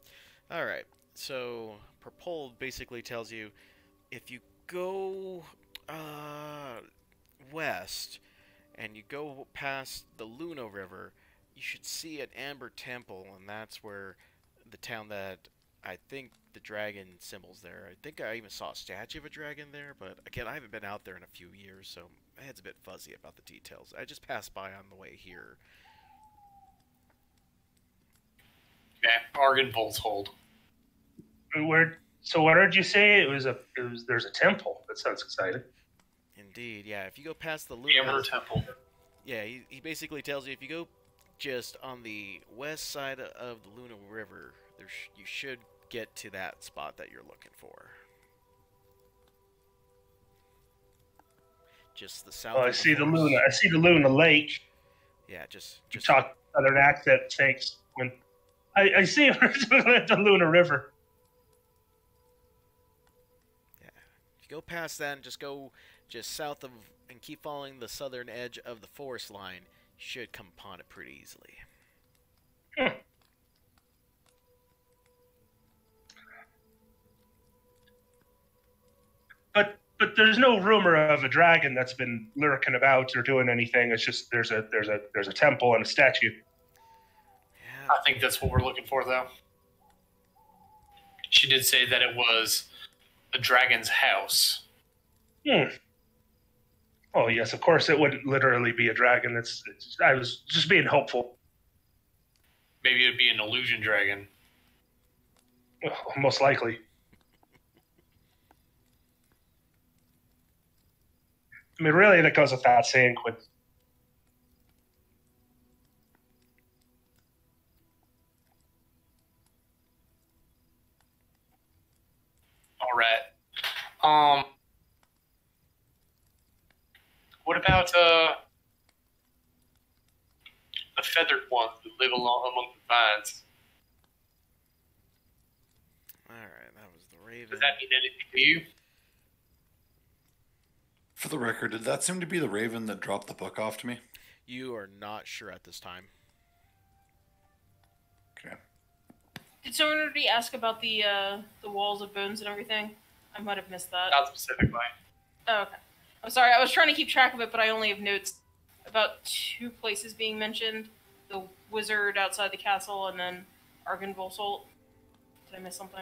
Alright, so Perpold basically tells you if you go west and you go past the Luna River, you should see an Amber Temple, and that's where the town that I think the dragon symbol's there. I think I even saw a statue of a dragon there, but again, I haven't been out there in a few years, so my head's a bit fuzzy about the details. I just passed by on the way here.
Yeah, Argonvol's hold.
So what did you say? There's a temple. That sounds exciting.
Indeed, yeah. If you go past the
The Amber
Luna,
Temple.
yeah, he basically tells you if you go just on the west side of the Luna River, you should get to that spot that you're looking for. Just the south.
Oh, I
of
see the
forest.
Luna. I see the Luna Lake.
Yeah, just
You talk Southern accent, thanks. When I see the Luna River.
Yeah. If you go past that and just go just south of and keep following the southern edge of the forest line, you should come upon it pretty easily.
But there's no rumor of a dragon that's been lurking about or doing anything. It's just there's a temple and a statue.
Yeah.
I think that's what we're looking for, though. She did say that it was a dragon's house.
Oh yes, of course it wouldn't literally be a dragon. I was just being hopeful.
Maybe it'd be an illusion dragon.
Well, most likely. I mean, really, that goes without saying, Quinn.
All right. What about the feathered ones that live among the vines?
All right, that was the Raven.
Does that mean anything to you?
For the record, did that seem to be the Raven that dropped the book off to me?
You are not sure at this time.
Okay.
Did someone already ask about the walls of bones and everything? I might have missed that.
Not specifically.
Oh, okay. I'm sorry. I was trying to keep track of it, but I only have notes about 2 places being mentioned: the wizard outside the castle, and then Argonvolsolt. Did I miss something?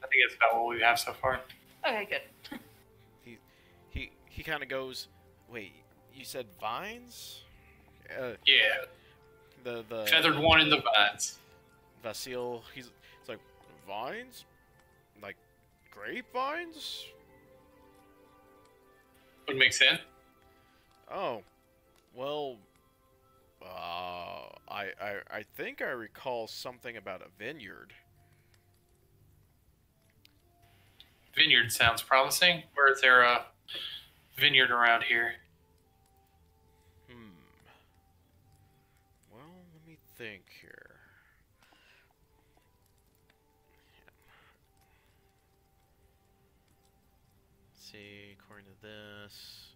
I think that's about what we have so far.
Okay, good.
He kind of goes, wait, you said vines?
Yeah.
The
Feathered one in the vines.
Vasil, he's like, vines? Like grapevines?
Would make sense.
Oh, well, I think I recall something about a vineyard.
Vineyard sounds promising. Where is there a vineyard around here?
Well, let me think here. Let's see, according to this.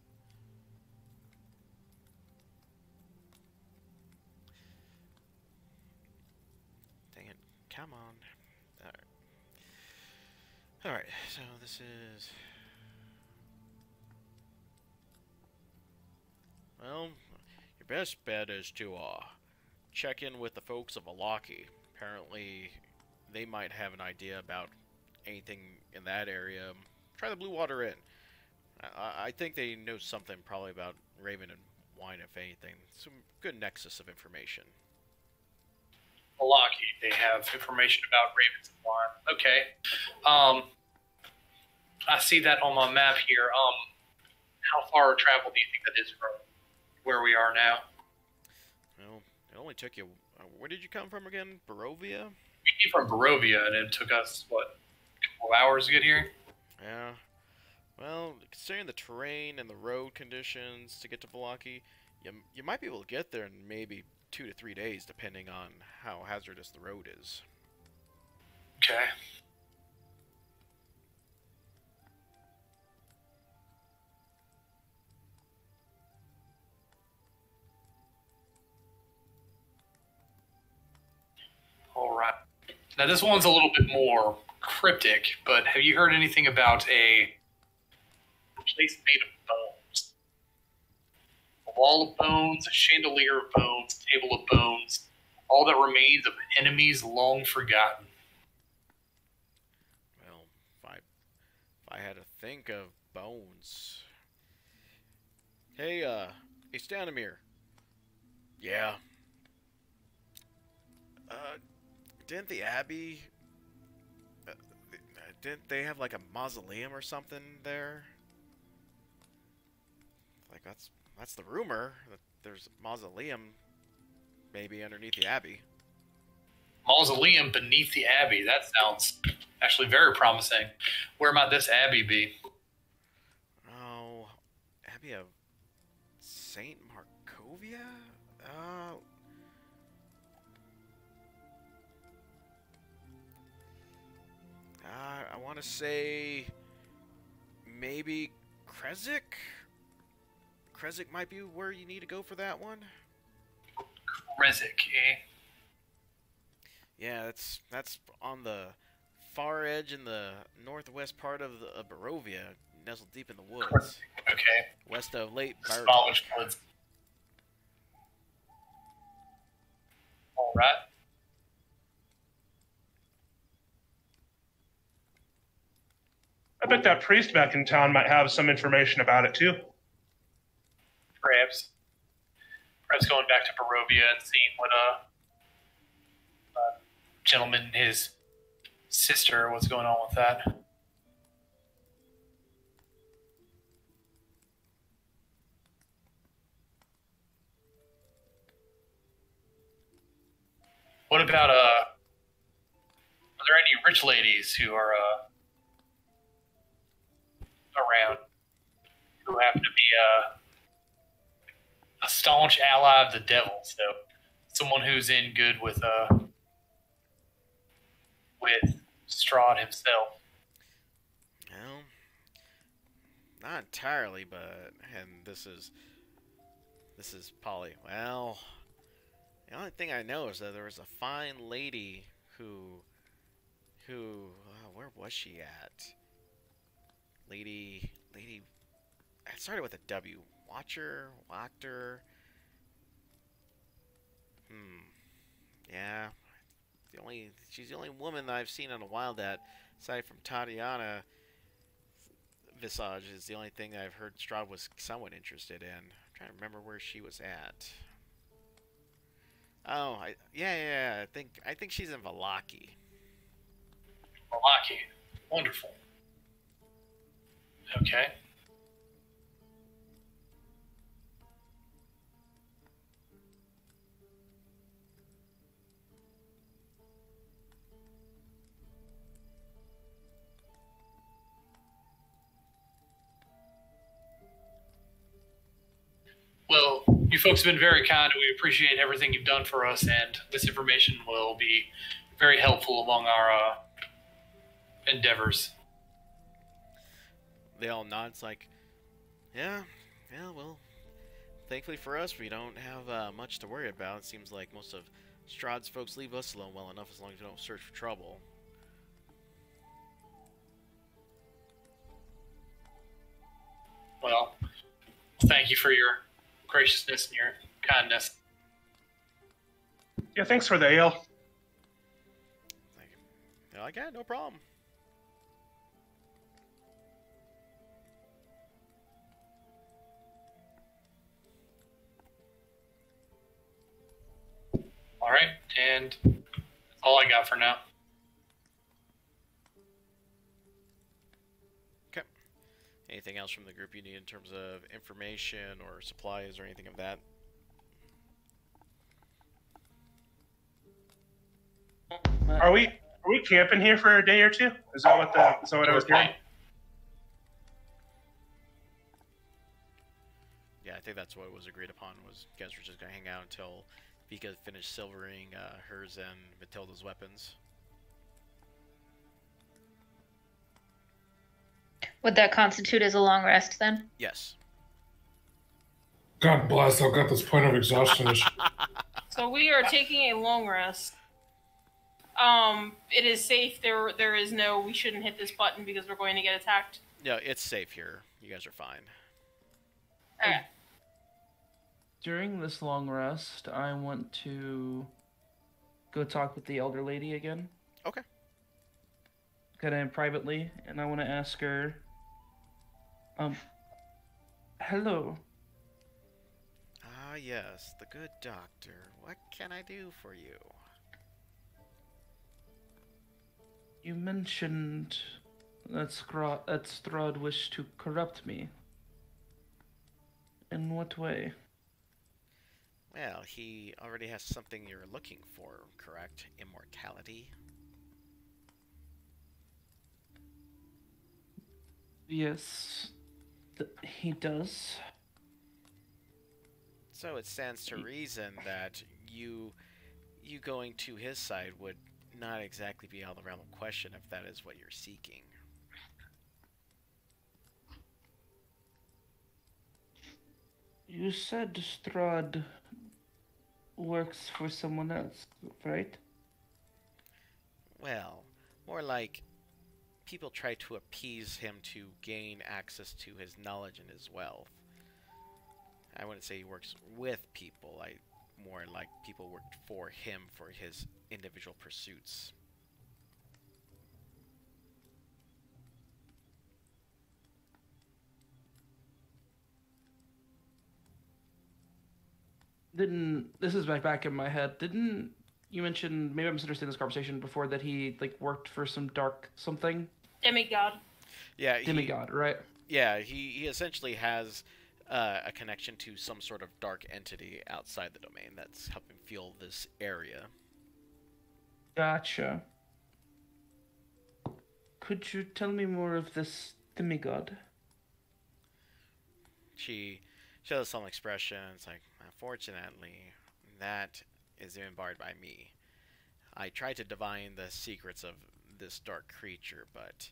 Dang it. Come on. Alright. Alright, so this is... Well, your best bet is to check in with the folks of Alaki. Apparently, they might have an idea about anything in that area. Try the Blue Water Inn. I think they know something probably about Raven and Wine, if anything. Some good nexus of information.
Milwaukee, they have information about ravens and wine. Okay. I see that on my map here. How far travel do you think that is from where we are now?
Well, it only took you... where did you come from again? Barovia?
We came from Barovia, and it took us, what, a couple couple hours to get here.
Yeah. Well, considering the terrain and the road conditions to get to Valaki, you might be able to get there in maybe 2 to 3 days, depending on how hazardous the road is.
Okay. All right. Now this one's a little bit more cryptic, but have you heard anything about a place made of bones? A wall of bones, a chandelier of bones, a table of bones, all that remains of enemies long forgotten.
Well, if I had to think of bones. Hey, Stanimir. Yeah. Didn't the Abbey... didn't they have, like, a mausoleum or something there? Like, that's the rumor, that there's a mausoleum maybe underneath the Abbey.
Mausoleum beneath the Abbey. That sounds actually very promising. Where might this Abbey be?
Oh, Abbey of Saint Markovia? I want to say maybe Krezik? Krezik might be where you need to go for that one.
Krezik, eh?
Yeah, that's on the far edge in the northwest part of Barovia, nestled deep in the woods.
Okay.
West of Lake Barovia.
Smaller woods. All right.
I bet that priest back in town might have some information about it too.
Perhaps going back to Barovia and seeing what gentleman and his sister, what's going on with that. What about are there any rich ladies who are around who happen to be a staunch ally of the devil? So someone who's in good with Strahd himself.
Well, not entirely, but and this is Polly. Well, the only thing I know is that there was a fine lady who where was she at? Lady, it started with a W. Wachter. Yeah. She's the only woman that I've seen in a while that, aside from Tatiana Visage, is the only thing that I've heard Strahd was somewhat interested in. I'm trying to remember where she was at. Oh, yeah. I think she's in Valaki.
Valaki. Wonderful. Okay. Well, you folks have been very kind. We appreciate everything you've done for us, and this information will be very helpful among our endeavors.
They all nod. It's like, yeah, well, thankfully for us, we don't have much to worry about. It seems like most of Strahd's folks leave us alone well enough as long as we don't search for trouble.
Well, thank you for your graciousness and your kindness.
Yeah, thanks for the ale.
Thank you. They're like, yeah, no problem.
All right, and that's all I got for now.
Okay. Anything else from the group you need in terms of information or supplies or anything of that?
Are we we camping here for a day or two? Is that what I was hearing?
Yeah, I think that's what was agreed upon. Was you guys were just gonna hang out until Vika finished silvering hers and Matilda's weapons.
Would that constitute as a long rest then?
Yes.
God bless, I've got this point of exhaustion.
So we are taking a long rest. It is safe. There is no, we shouldn't hit this button because we're going to get attacked.
No, it's safe here. You guys are fine.
Okay.
During this long rest, I want to go talk with the elder lady again.
Okay.
Kind of privately, and I want to ask her, hello.
Ah, yes, the good doctor. What can I do for you?
You mentioned that Strahd wished to corrupt me. In what way?
Well, he already has something you're looking for, correct? Immortality?
Yes, he does.
So it stands to reason that you going to his side would not exactly be out of the realm of question if that is what you're seeking.
You said Strahd works for someone else, right?
Well, more like people try to appease him to gain access to his knowledge and his wealth. I wouldn't say he works with people. More like people worked for him for his individual pursuits.
This is back in my head. Didn't you mention, maybe I'm misunderstanding this conversation before, that he worked for some dark something?
Demigod.
Yeah,
Demigod, right?
Yeah, he essentially has a connection to some sort of dark entity outside the domain that's helping fuel this area.
Gotcha. Could you tell me more of this demigod?
She shows some expression. It's like, unfortunately, that is embarred by me. I tried to divine the secrets of this dark creature, but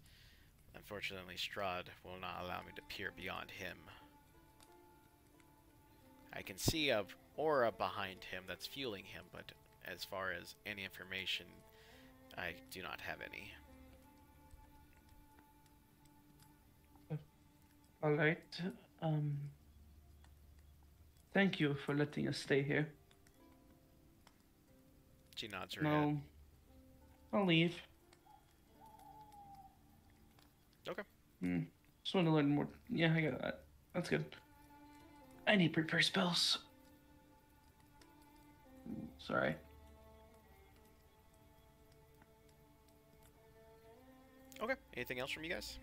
unfortunately Strahd will not allow me to peer beyond him. I can see a aura behind him that's fueling him, but as far as any information, I do not have any.
Alright. Thank you for letting us stay here.
She nods her head.
I'll leave.
Okay.
Just want to learn more. Yeah, I got that. That's good. I need prepare spells. Sorry.
Okay. Anything else from you guys?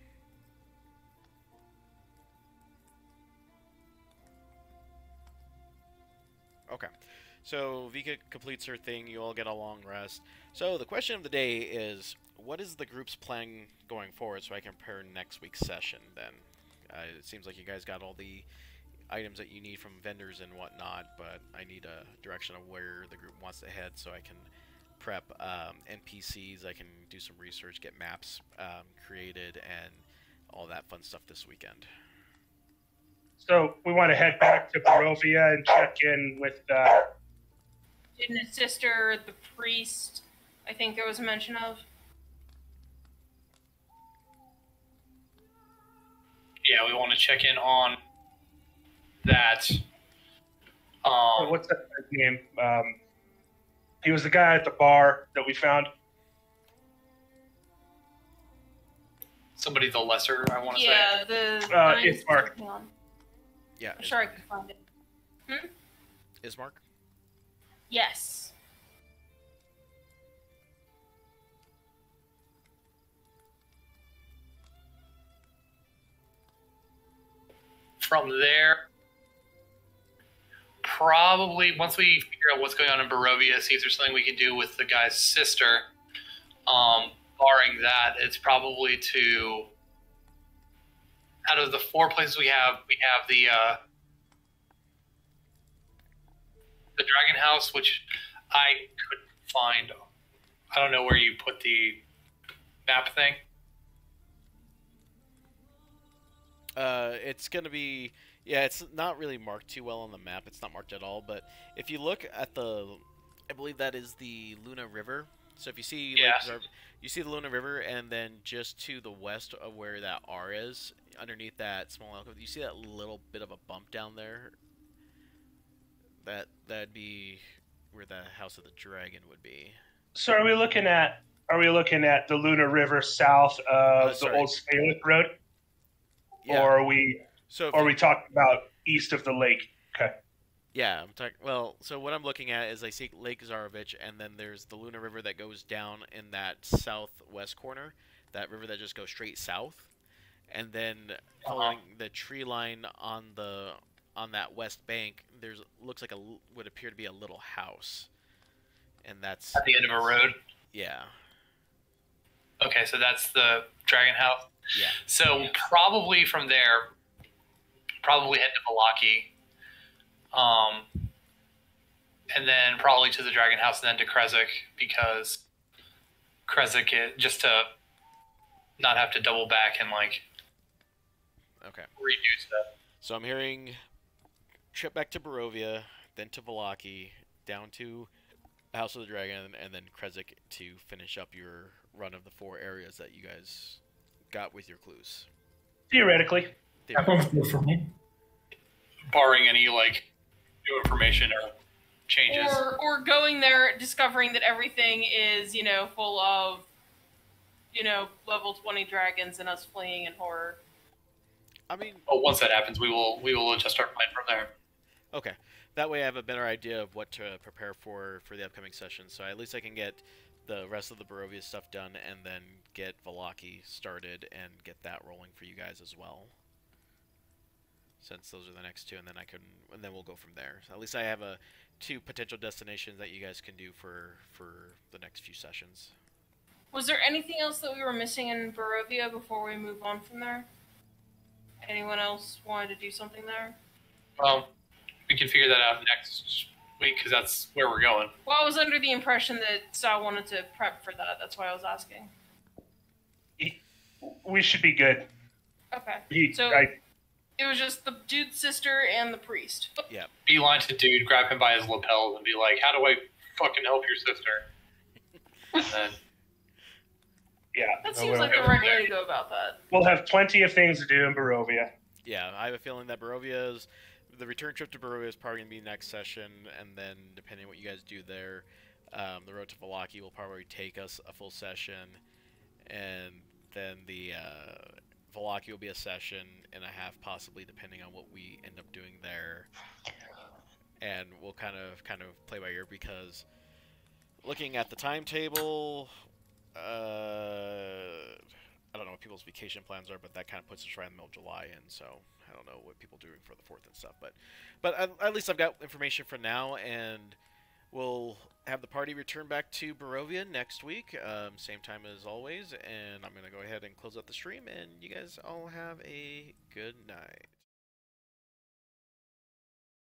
Okay. So Vika completes her thing. You all get a long rest. So the question of the day is, what is the group's plan going forward so I can prepare next week's session then? It seems like you guys got all the items that you need from vendors and whatnot, but I need a direction of where the group wants to head so I can prep NPCs, I can do some research, get maps created, and all that fun stuff this weekend.
So we want to head back to Barovia and check in with
Student's sister, the priest, I think there was a mention of.
Yeah, we want to check in on that.
What's that guy's name? He was the guy at the bar that we found.
Somebody the lesser, I want to say.
Yeah, the...
Ismark.
Hang on.
Yeah.
I'm sure I can find it.
Ismark?
Yes.
From there, probably once we figure out what's going on in Barovia, see if there's something we can do with the guy's sister, Barring that, it's probably to, out of the 4 places we have the Dragon House, which I couldn't find. I don't know where you put the map thing.
It's gonna be, yeah, it's not really marked too well on the map. It's not marked at all, but if you look at I believe that is the Luna River. So if you see, you see the Luna River, and then just to the west of where that R is, underneath that small alcove, you see that little bit of a bump down there? That'd be where the House of the Dragon would be.
So are we looking at the Luna River south of the old Spalic Road?
Yeah.
Or are we talking about east of the lake? Okay.
Yeah, I'm talking. Well, so what I'm looking at is I see Lake Zarovich, and then there's the Luna River that goes down in that southwest corner. That river that just goes straight south, and then following the tree line on that west bank, looks like would appear to be a little house, and that's
at the end of a road.
Yeah.
Okay, so that's the Dragon House.
Yeah.
So probably from there, probably head to Valaki. And then probably to the Dragon House and then to Krezik, because Krezik, just to not have to double back and redo stuff.
So I'm hearing trip back to Barovia, then to Valaki, down to House of the Dragon, and then Krezik to finish up your run of the 4 areas that you guys got with your clues.
Theoretically.
That sounds good for me.
Barring any new information or changes.
Or going there, discovering that everything is, full of, level 20 dragons and us fleeing in horror.
I mean...
Oh, once that happens, we will adjust our plan from there.
Okay. That way I have a better idea of what to prepare for the upcoming session. So at least I can get the rest of the Barovia stuff done and then get Valaki started and get that rolling for you guys as well. Since those are the next 2, and then we'll go from there. So at least I have 2 potential destinations that you guys can do for the next few sessions.
Was there anything else that we were missing in Barovia before we move on from there? Anyone else wanted to do something there?
Well, we can figure that out next week, because that's where we're going.
Well, I was under the impression that Sal wanted to prep for that. That's why I was asking.
We should be good.
Okay. It was just the dude's sister and the priest.
Yeah.
Beeline to dude, grab him by his lapels, and be like, "How do I fucking help your sister?" And then,
yeah.
That seems like the right way to go about that.
We'll have plenty of things to do in Barovia.
Yeah, I have a feeling that the return trip to Barovia is probably going to be next session, and then depending on what you guys do there, the road to Valaki will probably take us a full session, and then the Valaki will be a session and a half, possibly, depending on what we end up doing there. And we'll kind of play by ear, because looking at the timetable, I don't know what people's vacation plans are, but that kind of puts us right in the middle of July, and so I don't know what people are doing for the 4th and stuff. But at least I've got information for now, and we'll have the party return back to Barovia next week, same time as always, and I'm going to go ahead and close out the stream, and you guys all have a good night.